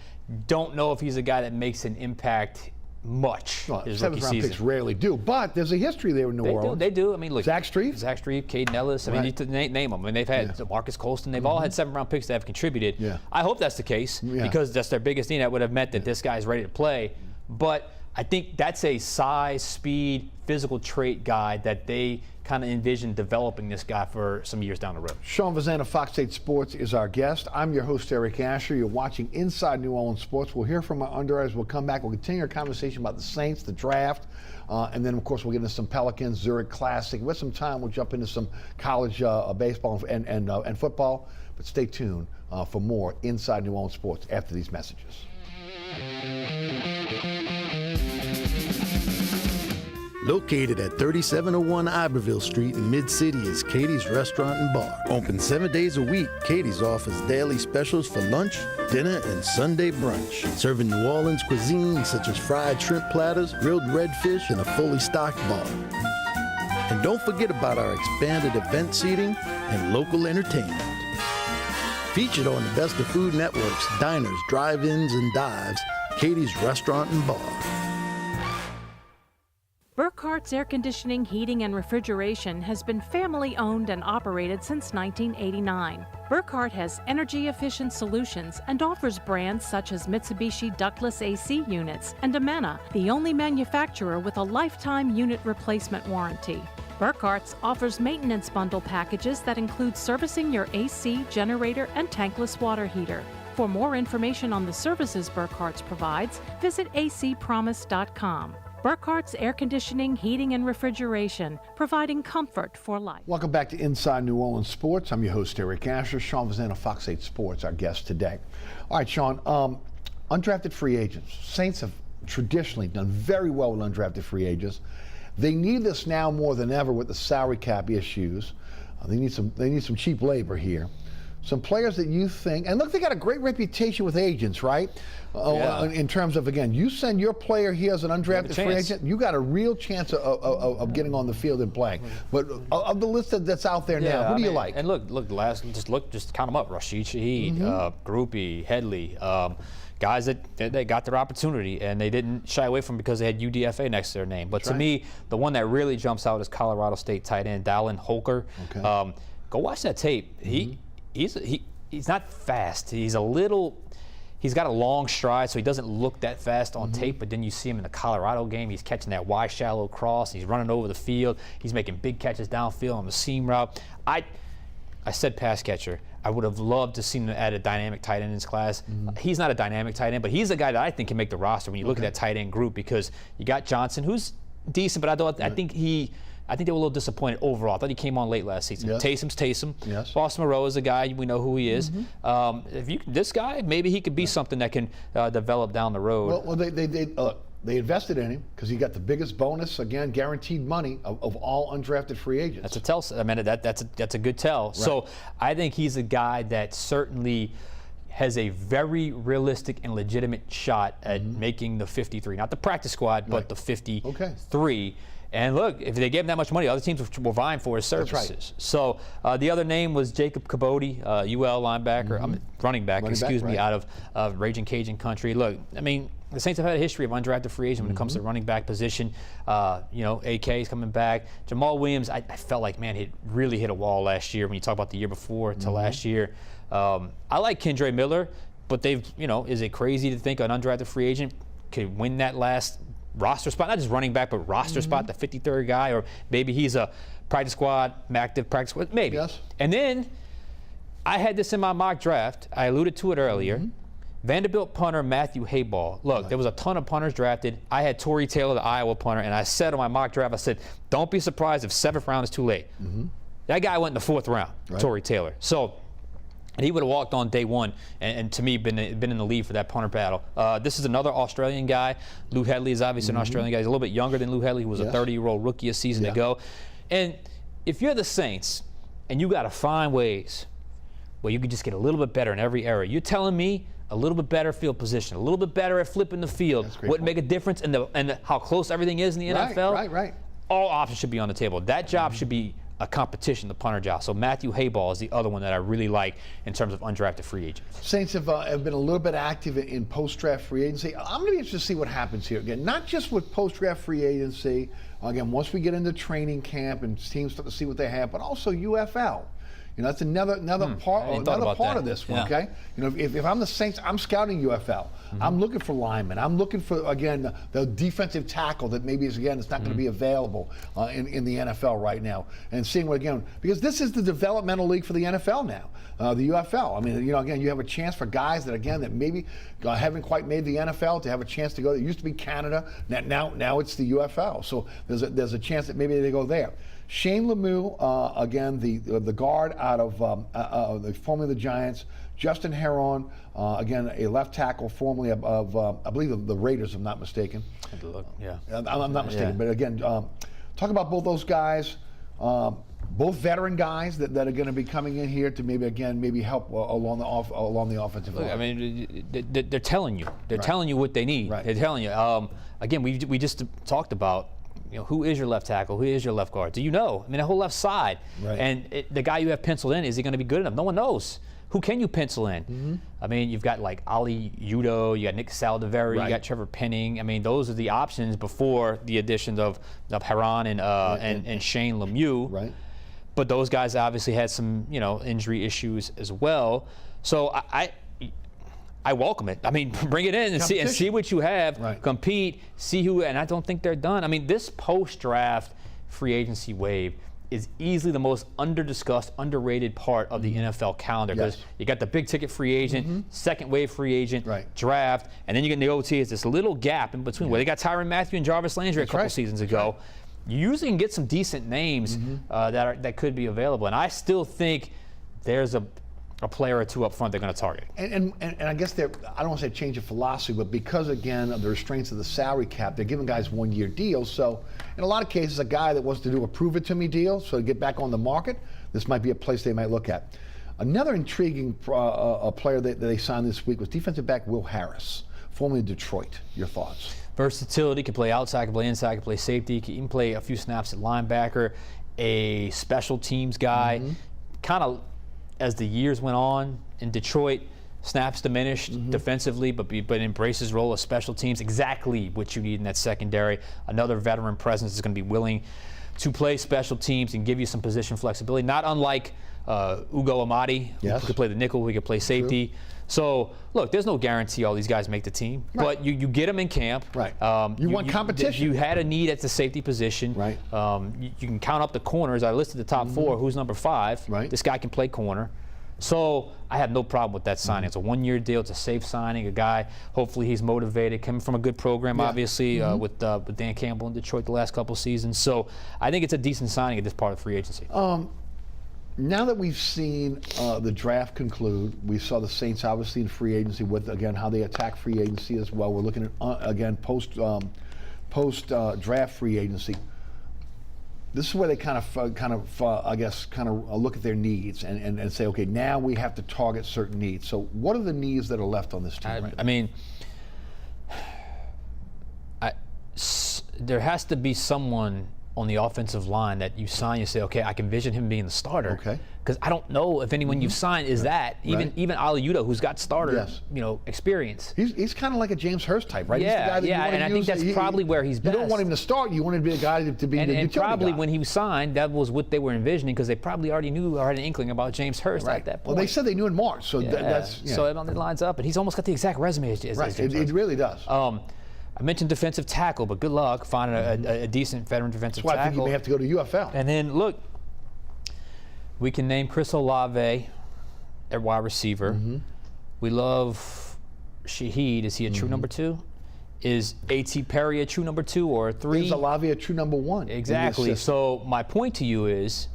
Don't know if he's a guy that makes an impact much Well, his rookie seventh-round season. picks rarely do, but there's a history there in New Orleans. They do. I mean, look. Zach Strief? Caden Ellis. I mean, you name them. I mean, they've had Marcus Colston. They've all had 7th-round picks that have contributed. Yeah. I hope that's the case because that's their biggest need. That would have meant that this guy's ready to play. But I think that's a size, speed, physical trait guy that they kind of envision developing this guy for some years down the road. Sean Fazende, Fox 8 Sports, is our guest. I'm your host, Eric Asher. You're watching Inside New Orleans Sports. We'll hear from our underwriters. We'll come back. We'll continue our conversation about the Saints, the draft, and then, of course, we'll get into some Pelicans, Zurich Classic. With some time, we'll jump into some college baseball and football. But stay tuned for more Inside New Orleans Sports after these messages. Located at 3701 Iberville Street in Mid-City is Katie's Restaurant and Bar. Open 7 days a week, Katie's offers daily specials for lunch, dinner, and Sunday brunch. Serving New Orleans cuisine such as fried shrimp platters, grilled redfish, and a fully stocked bar. And don't forget about our expanded event seating and local entertainment. Featured on the Best of Food Network's diners, drive-ins, and dives, Katie's Restaurant and Bar. Burkhart's Air Conditioning, Heating, and Refrigeration has been family-owned and operated since 1989. Burkhart has energy-efficient solutions and offers brands such as Mitsubishi ductless AC units and Amana, the only manufacturer with a lifetime unit replacement warranty. Burkhart's offers maintenance bundle packages that include servicing your AC, generator, and tankless water heater. For more information on the services Burkhart's provides, visit acpromise.com. Burkhart's Air Conditioning, Heating, and Refrigeration, providing comfort for life. Welcome back to Inside New Orleans Sports. I'm your host, Eric Asher. Sean Fazende, Fox 8 Sports, our guest today. All right, Sean, undrafted free agents. Saints have traditionally done very well with undrafted free agents. They need this now more than ever with the salary cap issues. They need some cheap labor here. Some players that you think, and look, they got a great reputation with agents, right? In terms of, again, you send your player here as an undrafted free agent, you got a real chance of getting on the field and playing. But of the list that's out there now, who do you like? And just count them up: Rashid Shaheed, Groupie, Headley, guys that got their opportunity and they didn't shy away from because they had UDFA next to their name. But to me, the one that really jumps out is Colorado State tight end Dallin Holker. Okay. Go watch that tape. He's not fast. He's got a long stride, so he doesn't look that fast on tape, but then you see him in the Colorado game. He's catching that wide, shallow cross. He's running over the field. He's making big catches downfield on the seam route. I said pass catcher. I would have loved to see him add a dynamic tight end in his class. He's not a dynamic tight end, but he's a guy that I think can make the roster when you look at that tight end group, because you got Johnson, who's decent, but I think they were a little disappointed overall. I thought he came on late last season. Yes. Taysom's Taysom. Yes. Boston Moreau is a guy, we know who he is. This guy, maybe he could be something that can develop down the road. Well, they invested in him because he got the biggest bonus, again, guaranteed money of all undrafted free agents. That's a tell. I mean, that's a good tell. Right. So I think he's a guy that certainly has a very realistic and legitimate shot at making the 53. Not the practice squad, but the 53. Okay. And look, if they gave him that much money, other teams were vying for his services. That's right. So the other name was Jacob Caboti, UL linebacker, running back, out of Raging Cajun country. Look, I mean, the Saints have had a history of undrafted free agents when it comes to the running back position. AK is coming back. Jamal Williams, I felt like, man, he really hit a wall last year when you talk about the year before to last year. I like Kendre Miller, but is it crazy to think an undrafted free agent could win that last roster spot, not just running back, but roster spot, the 53rd guy, or maybe he's a practice squad, active practice squad, maybe. Yes. And then I had this in my mock draft. I alluded to it earlier. Vanderbilt punter Matthew Hayball. Look, there was a ton of punters drafted. I had Torrey Taylor, the Iowa punter, and I said on my mock draft, I said, don't be surprised if 7th round is too late. That guy went in the 4th round, Torrey Taylor. So, and he would have walked on day 1, and to me, been in the lead for that punter battle. This is another Australian guy. Lou Headley is obviously an Australian guy. He's a little bit younger than Lou Headley, who was a 30-year-old rookie a season ago. And if you're the Saints, and you got to find ways where you can just get a little bit better in every area, you're telling me a little bit better field position, a little bit better at flipping the field wouldn't make a difference in how close everything is in the NFL? Right. All options should be on the table. That job should be a competition, the punter job. So Matthew Hayball is the other one that I really like in terms of undrafted free agents. Saints have been a little bit active in post-draft free agency. I'm going to be interested to see what happens here. Again, not just with post-draft free agency. Again, once we get into training camp and teams start to see what they have, but also UFL. You know, that's another part of this one, okay? You know, if I'm the Saints, I'm scouting UFL. I'm looking for linemen. I'm looking for, again, the defensive tackle that maybe is, again, it's not going to be available in the NFL right now. And seeing what, again, because this is the developmental league for the NFL now, the UFL. I mean, you know, again, you have a chance for guys that, again, that maybe haven't quite made the NFL to have a chance to go. It used to be Canada. Now it's the UFL. So there's a chance that maybe they go there. Shane Lemieux, again, the guard out of formerly the Giants. Justin Herron, again, a left tackle formerly of I believe the Raiders, if I'm not mistaken. I'm not mistaken. But again, talk about both those guys, both veteran guys that are going to be coming in here to maybe help along the offensive line. I mean, they're telling you. They're telling you what they need. They're telling you. Again, we just talked about, you know, who is your left tackle? Who is your left guard? Do you know? I mean, the whole left side. And the guy you have penciled in, is he going to be good enough? No one knows. Who can you pencil in? I mean, you've got like Ali Udoh, you got Nick Saldiveri, you got Trevor Penning. I mean, those are the options before the additions of Herron and Shane Lemieux. But those guys obviously had some, you know, injury issues as well. So I welcome it. I mean, bring it in and see what you have, compete, see who, and I don't think they're done. I mean, this post-draft free agency wave is easily the most under-discussed, underrated part of the NFL calendar, because you got the big-ticket free agent, second-wave free agent, draft, and then you get in the OT. It's this little gap in between where they got Tyrann Mathieu and Jarvis Landry a couple seasons ago. You usually can get some decent names that could be available, and I still think there's a player or two up front they're going to target. And I guess I don't want to say change of philosophy, but because, again, of the restraints of the salary cap, they're giving guys one-year deals. So in a lot of cases, a guy that wants to do a prove-it-to-me deal, so to get back on the market, this might be a place they might look at. Another intriguing player that they signed this week was defensive back Will Harris, formerly Detroit. Your thoughts? Versatility, can play outside, can play inside, can play safety, can even play a few snaps at linebacker, a special teams guy. Kind of, as the years went on in Detroit, snaps diminished defensively, but embraces role of special teams. Exactly what you need in that secondary. Another veteran presence is going to be willing to play special teams and give you some position flexibility. Not unlike Ugo Amadi, who could play the nickel, who could play safety. So, look, there's no guarantee all these guys make the team, but you get them in camp. You want competition. You had a need at the safety position. You can count up the corners. I listed the top 4. Who's number 5? This guy can play corner. So I have no problem with that signing. It's a one-year deal. It's a safe signing. A guy, hopefully he's motivated, coming from a good program, obviously, with Dan Campbell in Detroit the last couple seasons. So I think it's a decent signing at this part of free agency. Now that we've seen the draft conclude, we saw the Saints obviously in free agency with, again, how they attack free agency as well. We're looking at, again, post-draft free agency. This is where they kind of look at their needs and say, okay, now we have to target certain needs. So what are the needs that are left on this team right now? I mean, there has to be someone on the offensive line that you sign, you say, okay, I can envision him being the starter. Because I don't know if anyone you've signed is that. Even Ali Udoh, who's got starter experience. He's kind of like a James Hurst type, right? He's the guy that and I think that's probably where he's best. You don't want him to start. You want him to be a guy to be the utility and probably guy. when he was signed, that was what they were envisioning, because they probably already knew or had an inkling about James Hurst at that point. Well, they said they knew in March, so that's... So it lines up, and he's almost got the exact resume as James Hurst. It really does. I mentioned defensive tackle, but good luck finding a decent veteran defensive tackle. That's why I think you may have to go to UFL. And then, look, we can name Chris Olave at wide receiver. We love Shaheed, is he a true number 2? Is A.T. Perry a true number 2 or 3? Is Olavi a true number 1? Exactly. So my point to you is,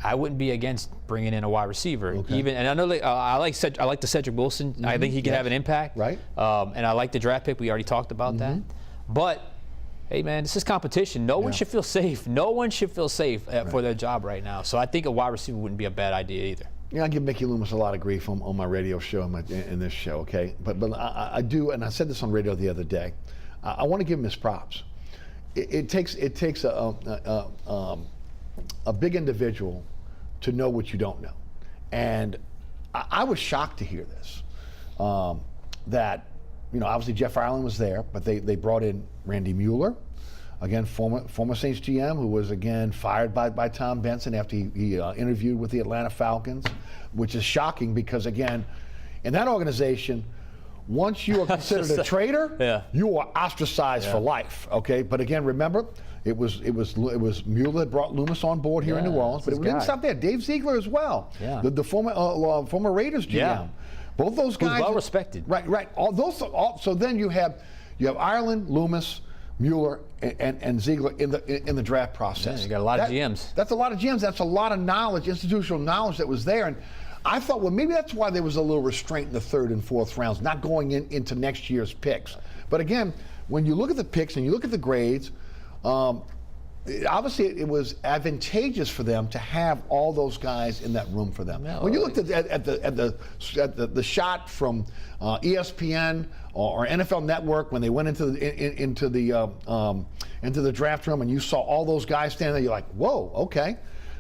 I wouldn't be against bringing in a wide receiver. Okay. Even, and I know I like the Cedric Wilson. I think he can have an impact. Right. And I like the draft pick. We already talked about that. But hey, man, this is competition. No one should feel safe. No one should feel safe for their job right now. So I think a wide receiver wouldn't be a bad idea either. Yeah, I give Mickey Loomis a lot of grief on my radio show in this show, okay? But I do, and I said this on radio the other day. I want to give him his props. It takes a big individual to know what you don't know, and I was shocked to hear this. That, obviously Jeff Ireland was there, but they brought in Randy Mueller, again former Saints GM, who was again fired by Tom Benson after he interviewed with the Atlanta Falcons, which is shocking because again, in that organization, once you are considered a traitor, you are ostracized for life. Okay, but again, remember, it was Mueller that brought Loomis on board here in New Orleans, but it didn't stop there. Dave Ziegler as well, the former Raiders GM. Both those guys, who's well respected. Right. So then you have Ireland, Loomis, Mueller, and Ziegler in the draft process. Yeah, you got a lot of GMs. That's a lot of GMs. That's a lot of knowledge, institutional knowledge that was there. And I thought, well, maybe that's why there was a little restraint in the 3rd and 4th rounds, not going into next year's picks. But again, when you look at the picks and you look at the grades, obviously it was advantageous for them to have all those guys in that room for them. When you looked at the shot from ESPN or NFL Network when they went into the draft room and you saw all those guys standing there, you're like, whoa, okay.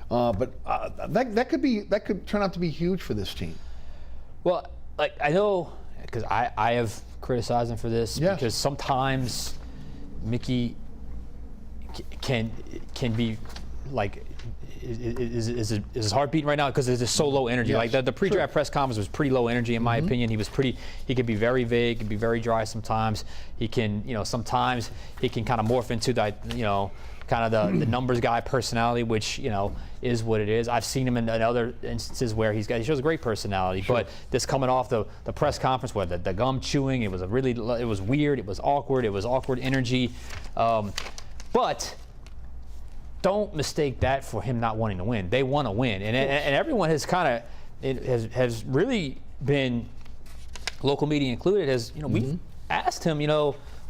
But that could turn out to be huge for this team. Well, like I know, because I have criticized him for this because sometimes Mickey can be like is his heart beating right now because it's so low energy. Like the pre-draft press conference was pretty low energy in my opinion. He could be very vague, could be very dry sometimes. He can, sometimes he can kind of morph into that, kind of the numbers guy personality, which is what it is. I've seen him in other instances where he shows a great personality, but this coming off the press conference where the gum chewing, it was weird, it was awkward energy. But don't mistake that for him not wanting to win. They want to win, and everyone has kind of has really been, local media included, we've asked him,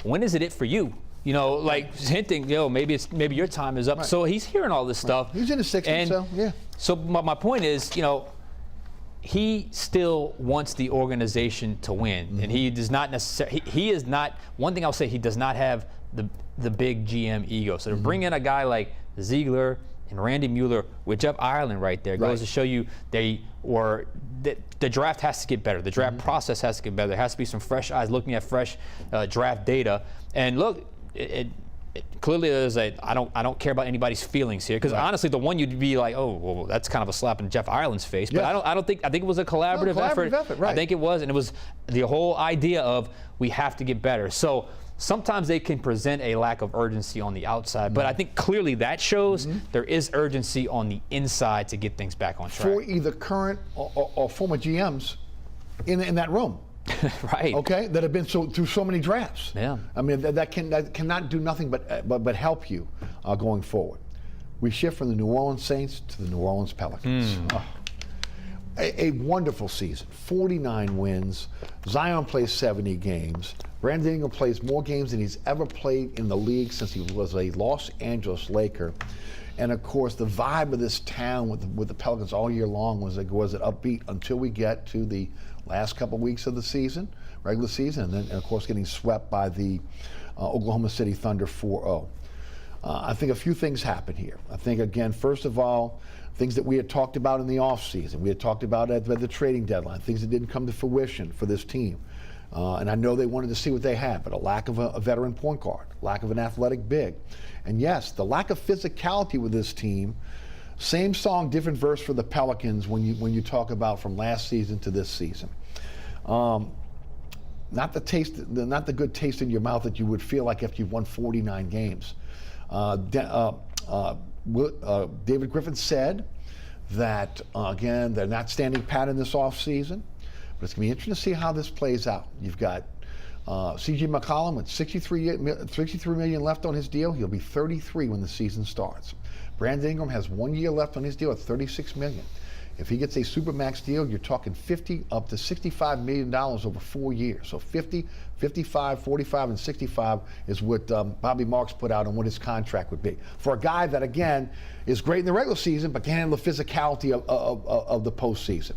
when is it for you? Like hinting, maybe your time is up. Right. So he's hearing all this stuff. He's in his 60s, so yeah. So my point is, he still wants the organization to win, and he does not necessarily. He is not. One thing I'll say, he does not have the big GM ego. So to bring in a guy like Ziegler and Randy Mueller with Jeff Ireland right there goes to show you the draft has to get better. The draft process has to get better. There has to be some fresh eyes looking at fresh draft data. And look, it clearly is I don't care about anybody's feelings here, because honestly, the one you'd be like, oh, well, that's kind of a slap in Jeff Ireland's face. But I think it was a collaborative effort. Right. I think it was, and it was the whole idea of we have to get better. So sometimes they can present a lack of urgency on the outside, but I think clearly that shows there is urgency on the inside to get things back on track. For either current or former GMs in that room. Right. Okay, that have been through so many drafts. Yeah. I mean, that cannot do nothing but help you going forward. We shift from the New Orleans Saints to the New Orleans Pelicans. A wonderful season, 49 wins. Zion plays 70 games. Brandon Ingram plays more games than he's ever played in the league since he was a Los Angeles Laker. And of course, the vibe of this town with the Pelicans all year long was upbeat until we get to the last couple weeks of the season, regular season, and then of course getting swept by the Oklahoma City Thunder 4-0. I think a few things happened here. I think, again, first of all, things that we had talked about in the offseason, we had talked about at the trading deadline, things that didn't come to fruition for this team. And I know they wanted to see what they had, but a lack of a veteran point guard, lack of an athletic big. And yes, the lack of physicality with this team. Same song, different verse for the Pelicans when you talk about from last season to this season. Not the good taste in your mouth that you would feel like after you've won 49 games. David Griffin said that, again, they're not standing pat in this offseason. But it's going to be interesting to see how this plays out. You've got C.J. McCollum with $63 million left on his deal. He'll be 33 when the season starts. Brandon Ingram has 1 year left on his deal at $36 million. If he gets a Supermax deal, you're talking $50 up to $65 million over 4 years. So 50, 55, 45, and 65 is what Bobby Marks put out on what his contract would be. For a guy that, again, is great in the regular season, but can handle the physicality of the postseason.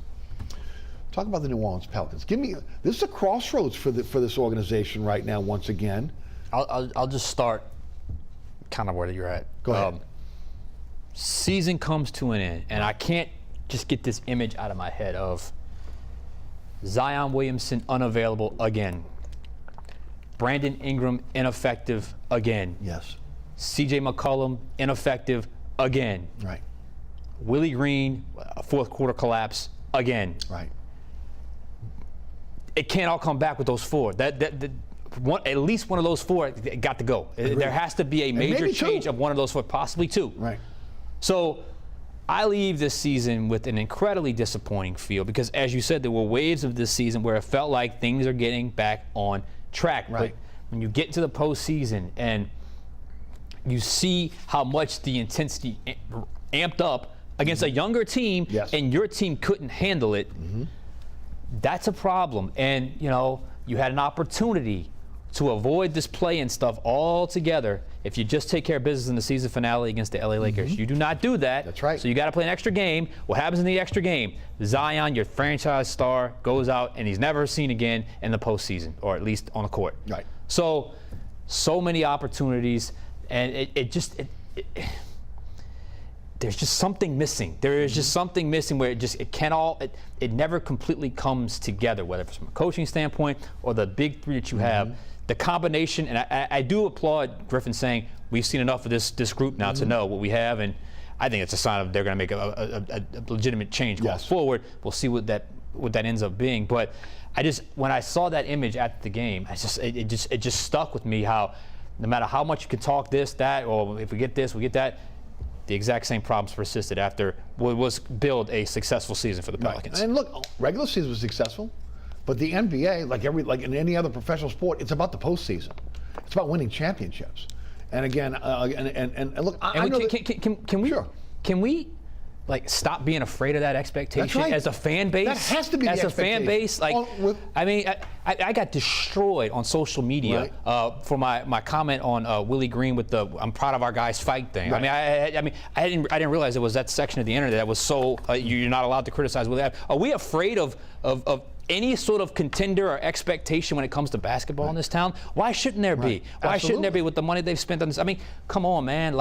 Talk about the New Orleans Pelicans. This is a crossroads for this organization right now, once again. I'll just start kind of where you're at. Go ahead. Season comes to an end, and I can't just get this image out of my head of Zion Williamson unavailable again. Brandon Ingram ineffective again. Yes. C.J. McCollum ineffective again. Right. Willie Green, a fourth quarter collapse again. Right. It can't all come back with those four. At least one of those four got to go. Agreed. There has to be a major change of one of those four, possibly two. Right. So I leave this season with an incredibly disappointing feel because, as you said, there were waves of this season where it felt like things are getting back on track. Right. But when you get to the postseason and you see how much the intensity amped up against a younger team, and your team couldn't handle it, that's a problem. And, you had an opportunity to avoid this play-in stuff altogether if you just take care of business in the season finale against the LA Lakers. You do not do that. That's right. So you got to play an extra game. What happens in the extra game? Zion, your franchise star, goes out and he's never seen again in the postseason, or at least on the court. Right. So many opportunities, and there's just something missing. There is just something missing where it never completely comes together, whether it's from a coaching standpoint or the big three that you have. The combination, and I do applaud Griffin saying we've seen enough of this group now to know what we have, and I think it's a sign of they're going to make a legitimate change going forward. We'll see what that ends up being. But when I saw that image at the game, it just stuck with me how no matter how much you can talk this, that, or if we get this, we get that, the exact same problems persisted after what was billed a successful season for the Pelicans. And look, regular season was successful. But the NBA, like in any other professional sport, it's about the postseason. It's about winning championships. And again, and look, I know can we stop being afraid of that expectation as a fan base? That has to be as the a fan base. I got destroyed on social media for my comment on Willie Green with the "I'm proud of our guys fight" thing. Right. I didn't realize it was that section of the internet that was so you're not allowed to criticize Willie. Are we afraid of any sort of contender or expectation when it comes to basketball in this town? Why shouldn't there be? Why shouldn't there be with the money they've spent on this? Come on, man.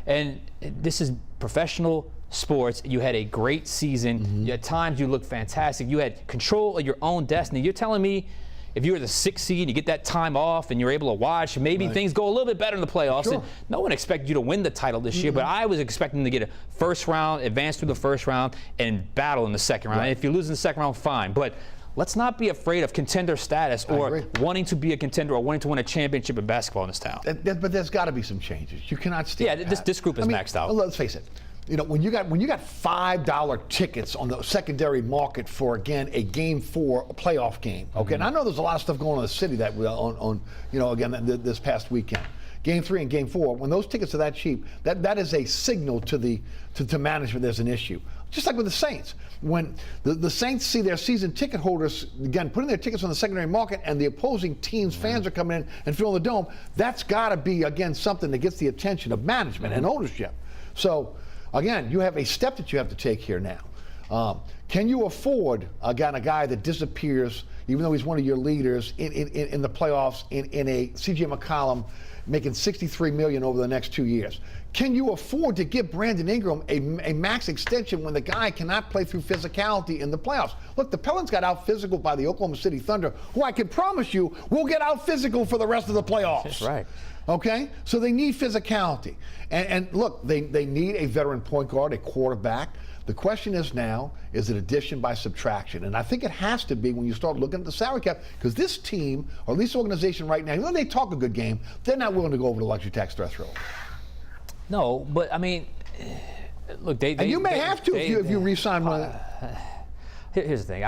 And this is professional sports. You had a great season. At times you looked fantastic. You had control of your own destiny. You're telling me if you were the 6th seed, you get that time off and you're able to watch, maybe things go a little bit better in the playoffs. And no one expected you to win the title this year, but I was expecting to get a first round, advance through the first round, and battle in the second round. And if you lose in the second round, fine. But let's not be afraid of contender status or wanting to be a contender or wanting to win a championship in basketball in this town. But there's got to be some changes. You cannot stay. Yeah, this group is maxed out. Let's face it. When you got $5 tickets on the secondary market for a Game 4 playoff game. Okay, and I know there's a lot of stuff going on in the city that this past weekend. Game 3 and Game 4, when those tickets are that cheap, that is a signal to management there's an issue. Just like with the Saints. When the Saints see their season ticket holders, again, putting their tickets on the secondary market and the opposing team's fans are coming in and filling the dome, that's got to be, again, something that gets the attention of management and ownership. So, again, you have a step that you have to take here now. Can you afford, again, a guy that disappears, even though he's one of your leaders, in the playoffs, in a C.J. McCollum making $63 million over the next 2 years? Can you afford to give Brandon Ingram a max extension when the guy cannot play through physicality in the playoffs? Look, the Pelicans got out physical by the Oklahoma City Thunder, who I can promise you will get out physical for the rest of the playoffs. That's right. Okay? So they need physicality. And look, they need a veteran point guard, a quarterback. The question is now, is it addition by subtraction? And I think it has to be when you start looking at the salary cap, because this team, or at least organization right now, even though they talk a good game, they're not willing to go over the luxury tax threshold. No, but look, you may have to if you re-sign one. Here's the thing.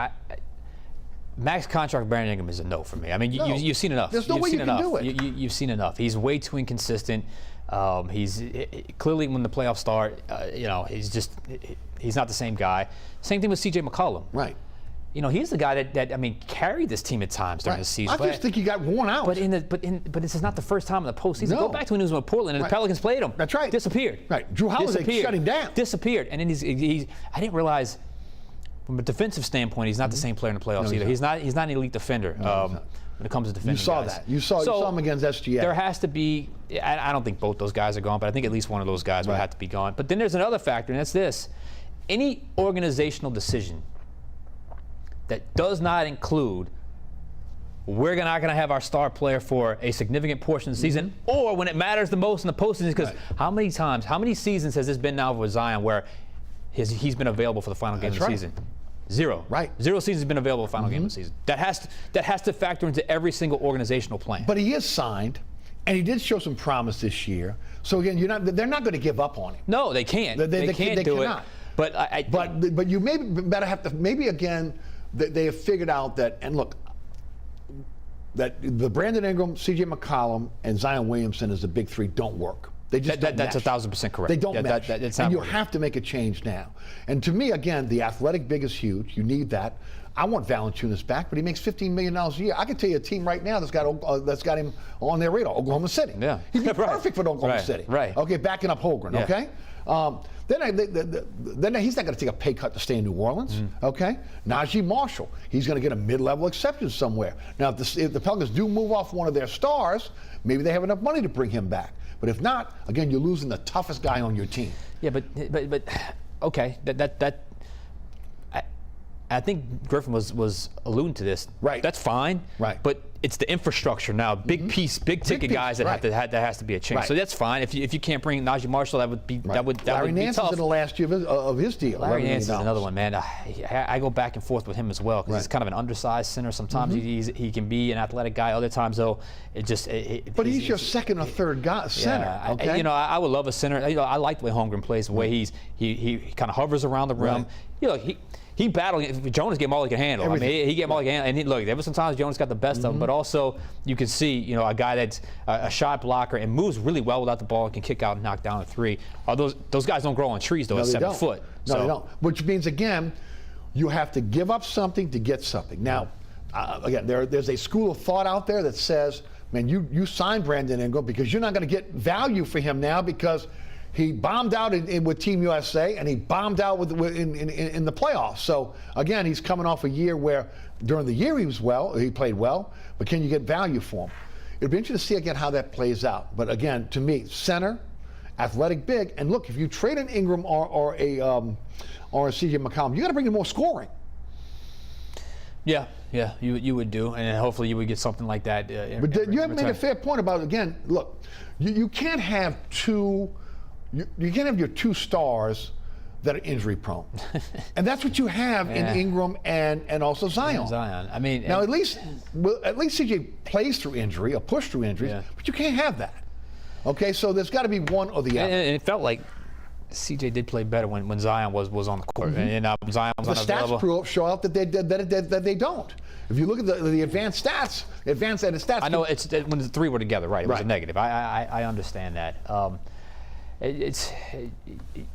max contract Brandon Ingram is a no for me. I mean, you've seen enough. There's no way you can do it. You've seen enough. He's way too inconsistent. He's clearly when the playoffs start, he's not the same guy. Same thing with C.J. McCollum. Right. He's the guy that carried this team at times during the season. I just think he got worn out. But this is not the first time in the postseason. No. Go back to when he was with Portland and the Pelicans played him. That's right. Disappeared. Right. Drew Holiday shut him down. Disappeared. And then I didn't realize from a defensive standpoint he's not the same player in the playoffs either. He's not an elite defender when it comes to defending. You saw guys. that. You saw him against SGA. There has to be. I don't think both those guys are gone, but I think at least one of those guys would have to be gone. But then there's another factor, and that's this: any organizational decision that does not include we're not going to have our star player for a significant portion of the season, or when it matters the most in the postseason. Because how many seasons has this been now with Zion where he's been available for the final game of the season? Zero. Right. 0 seasons has been available for the final game of the season. That has to factor into every single organizational plan. But he is signed, and he did show some promise this year. So again, they're not going to give up on him. No, they can't. They can't do cannot. it. But you better have to maybe again. They have figured out that, and look, that the Brandon Ingram, C.J. McCollum, and Zion Williamson as the big three don't work. They just don't that's mesh. 1,000% correct. They don't mesh. That's and not you working. have to make a change now. And to me, again, the athletic big is huge. You need that. I want Valanciunas back, but he makes $15 million a year. I can tell you a team right now that's got him on their radar, Oklahoma City. Yeah. He'd be Right. perfect for Oklahoma City. Right. Okay, backing up Holmgren. Yeah. Okay. Then he's not going to take a pay cut to stay in New Orleans. Okay. Najee Marshall, he's going to get a mid-level exception somewhere. Now, if the Pelicans do move off one of their stars, maybe they have enough money to bring him back. But if not, again, you're losing the toughest guy on your team. Yeah, but okay, I think Griffin was alluding to this. Right. That's fine. Right. But it's the infrastructure now, big ticket guys that that has to be a change. Right. So that's fine. If you can't bring Najee Marshall, that would be that would Larry be Nance's tough. in the last year of his deal. Larry $11 Nance is million. another one, man. I go back and forth with him as well because he's kind of an undersized center. Sometimes he can be an athletic guy. Other times, though, But he's your second or third guy, center. Yeah, Okay. I would love a center. I like the way Holmgren plays, the way he kind of hovers around the rim. Right. He battled. Jonas gave him all he could handle. Everything. I mean, he gave him all he could handle. And look, there was sometimes Jonas got the best of him, but also you can see, a guy that's a shot blocker and moves really well without the ball and can kick out and knock down a three. Those guys don't grow on trees though. No, at they 7 don't. foot. No, they don't. Which means again, you have to give up something to get something. Now, again, there's a school of thought out there that says, man, you signed Brandon Ingram because you're not going to get value for him now because he bombed out with Team USA and he bombed out in the playoffs. So again, he's coming off a year where during the year he played well, but can you get value for him? It'd be interesting to see again how that plays out. But again, to me, center, athletic big, and look, if you trade an Ingram or a C.J. McCollum, you got to bring in more scoring. Yeah, you would do, and hopefully you would get something like that. But you have made a fair point about, again, look, you can't have you can't have your two stars that are injury prone. And that's what you have in Ingram and also Zion. I mean, now at least CJ plays through injury or push through injuries, but you can't have that. Okay, so there's got to be one or the other. And it felt like CJ did play better when Zion was on the court, and Zion was unavailable. The stats show out that they don't. If you look at the advanced stats, I know it's when the three were together, right? It was a negative. I understand that.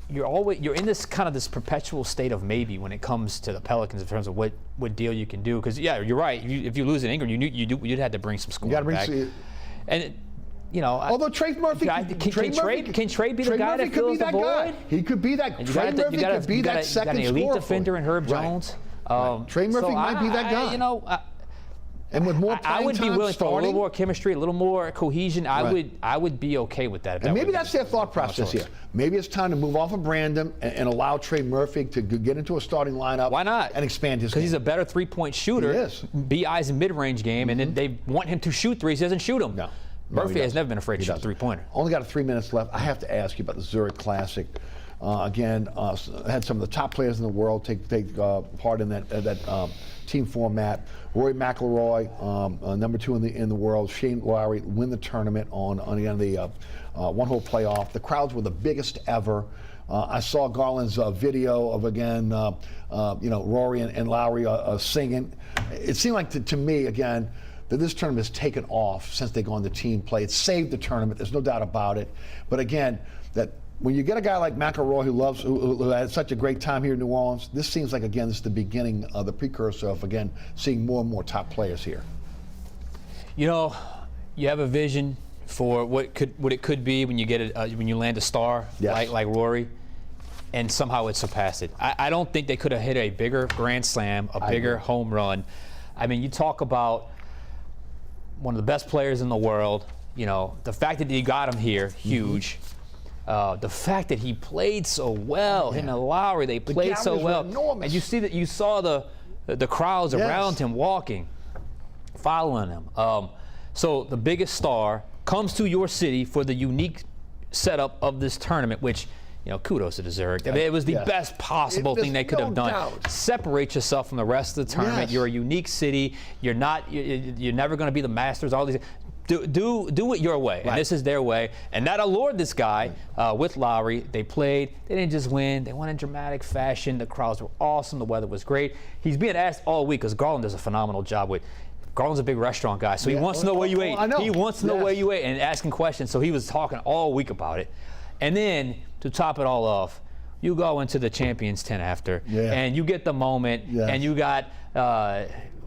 You're in this kind of this perpetual state of maybe when it comes to the Pelicans in terms of what deal you can do. Because you're right. If you lose in Ingram, you'd have to bring some scoring back. Although Trey Murphy can Trey be the guy that fills the void? He could be that. Trey Murphy could be that second scorer. You got an elite defender in Herb Jones. Trey Murphy might be that guy. And with more I would be willing for a little more chemistry, a little more cohesion. I would be okay with that. And maybe that's their thought process here. Maybe it's time to move off of Brandon and allow Trey Murphy to get into a starting lineup. Why not? And expand his game. Because he's a better three-point shooter. He is. B.I.'s a mid-range game, and then they want him to shoot threes. He doesn't shoot them. No. Murphy has never been afraid to shoot a three-pointer. Only got 3 minutes left. I have to ask you about the Zurich Classic. Again, had some of the top players in the world take part in that team format. Rory McIlroy, number 2 in the world. Shane Lowry win the tournament on the one-hole playoff. The crowds were the biggest ever. I saw Garland's video of, again, Rory and Lowry singing. It seemed like, to me, again, that this tournament has taken off since they go on the team play. It saved the tournament, there's no doubt about it. But again, that when you get a guy like McElroy who had such a great time here in New Orleans, this seems like, again, this is the beginning of the precursor of, again, seeing more and more top players here. You know, you have a vision for what it could be when you get it, when you land a star like Rory, and somehow it surpassed it. I don't think they could have hit a bigger grand slam, a bigger home run. I mean, you talk about one of the best players in the world. You know, the fact that you got him here, huge. The fact that he played so well, him and Lowry, they played so well. And you see that you saw the crowds around him walking, following him. So the biggest star comes to your city for the unique setup of this tournament, which, you know, kudos to the Zurich. I mean, it was the best possible thing they could have done. Separate yourself from the rest of the tournament. You're a unique city. You're never going to be the Masters. All these. Do it your way, and this is their way, and that allured this guy with Lowry. They played. They didn't just win. They won in dramatic fashion. The crowds were awesome. The weather was great. He's being asked all week because Garland does a phenomenal job with. Garland's a big restaurant guy, so he wants to know where you ate. He wants to know where you ate and asking questions. So he was talking all week about it, and then to top it all off, you go into the Champions tent after, and you get the moment, and you got.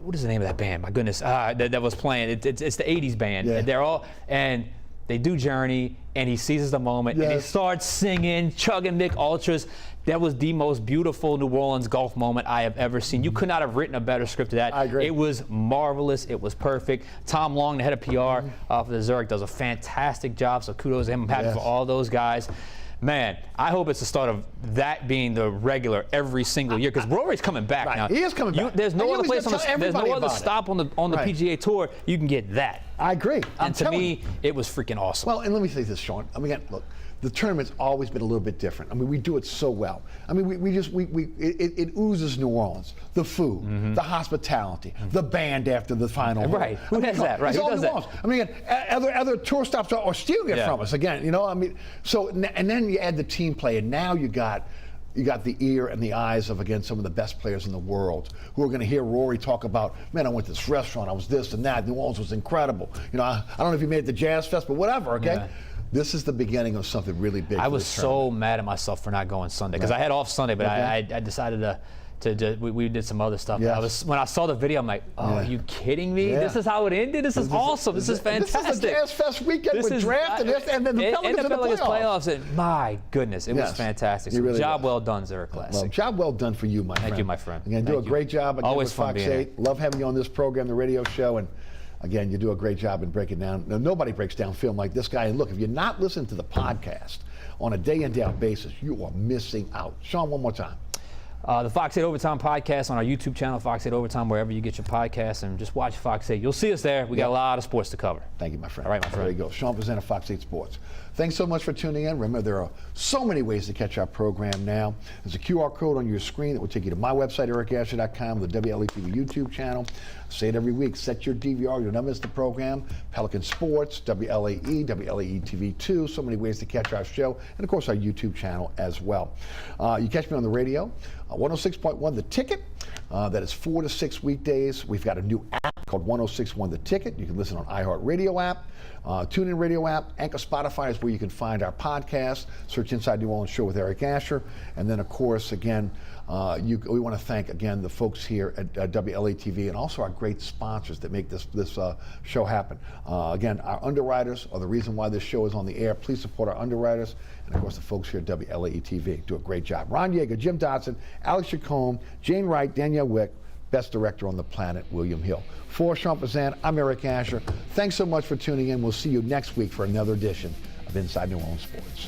What is the name of that band? My goodness, that was playing. It's the 80s band. And they're all, and they do Journey, and he seizes the moment, and he starts singing, chugging Mick Ultras. That was the most beautiful New Orleans golf moment I have ever seen. You could not have written a better script to that. I agree. It was marvelous. It was perfect. Tom Long, the head of PR for the Zurich, does a fantastic job, so kudos to him. I'm happy for all those guys. Man, I hope it's the start of that being the regular every single year, because Rory's coming back now. He is coming back. There's no other place there's no other stop on the PGA Tour you can get that. I agree. And to me, it was freaking awesome. Well, and let me say this, Sean. I mean, look, the tournament's always been a little bit different. I mean, we do it so well. I mean, it oozes New Orleans. The food, the hospitality, the band after the final. Right. Who has that? Right. Who does that? I mean, other tour stops are stealing it from us again. You know, I mean, so and then you add the team play, and now you got the ear and the eyes of, again, some of the best players in the world who are going to hear Rory talk about, man, I went to this restaurant, I was this and that, New Orleans was incredible. You know, I don't know if you made it to Jazz Fest, but whatever, okay? Yeah. This is the beginning of something really big. I was so mad at myself for not going Sunday, because I had off Sunday, but I decided we did some other stuff. Yes. When I saw the video, I'm like, oh, are you kidding me? This is how it ended? This is awesome. This is fantastic. This is a Jazz Fest weekend with draft and then the Pelicans in the playoffs. And my goodness, it was fantastic. So job well done, Zurich Classic. Well, job well done for you, my friend. Thank you, my friend. Again, do a great job. Again, always with fun Fox being 8. Love having you on this program, the radio show, and again, you do a great job in breaking down. Now, nobody breaks down film like this guy. And look, if you're not listening to the podcast on a day-in, day-out basis, you are missing out. Sean, one more time. The Fox 8 Overtime podcast on our YouTube channel, Fox 8 Overtime, wherever you get your podcasts, and just watch Fox 8. You'll see us there. We got a lot of sports to cover. Thank you, my friend. All right, my friend. There you go. Sean Fazende, Fox 8 Sports. Thanks so much for tuning in. Remember, there are so many ways to catch our program now. There's a QR code on your screen that will take you to my website, ericasher.com, the WLAE-TV YouTube channel. I say it every week. Set your DVR. You'll never miss the program. Pelican Sports, WLAE, WLAE-TV 2. So many ways to catch our show. And, of course, our YouTube channel as well. You catch me on the radio, 106.1 The Ticket. That is 4 to 6 weekdays. We've got a new app called 106.1 The Ticket. You can listen on iHeartRadio app, TuneIn Radio app, Anchor, Spotify is where you can find our podcast. Search Inside New Orleans Show with Eric Asher. And then, of course, again, we want to thank, again, the folks here at WLAE-TV and also our great sponsors that make this show happen. Again, our underwriters are the reason why this show is on the air. Please support our underwriters. And, of course, the folks here at WLAE-TV do a great job. Ron Yeager, Jim Dodson, Alex Chacon, Jane Wright, Danielle Wick, best director on the planet, William Hill. For Sean Fazende, I'm Eric Asher. Thanks so much for tuning in. We'll see you next week for another edition of Inside New Orleans Sports.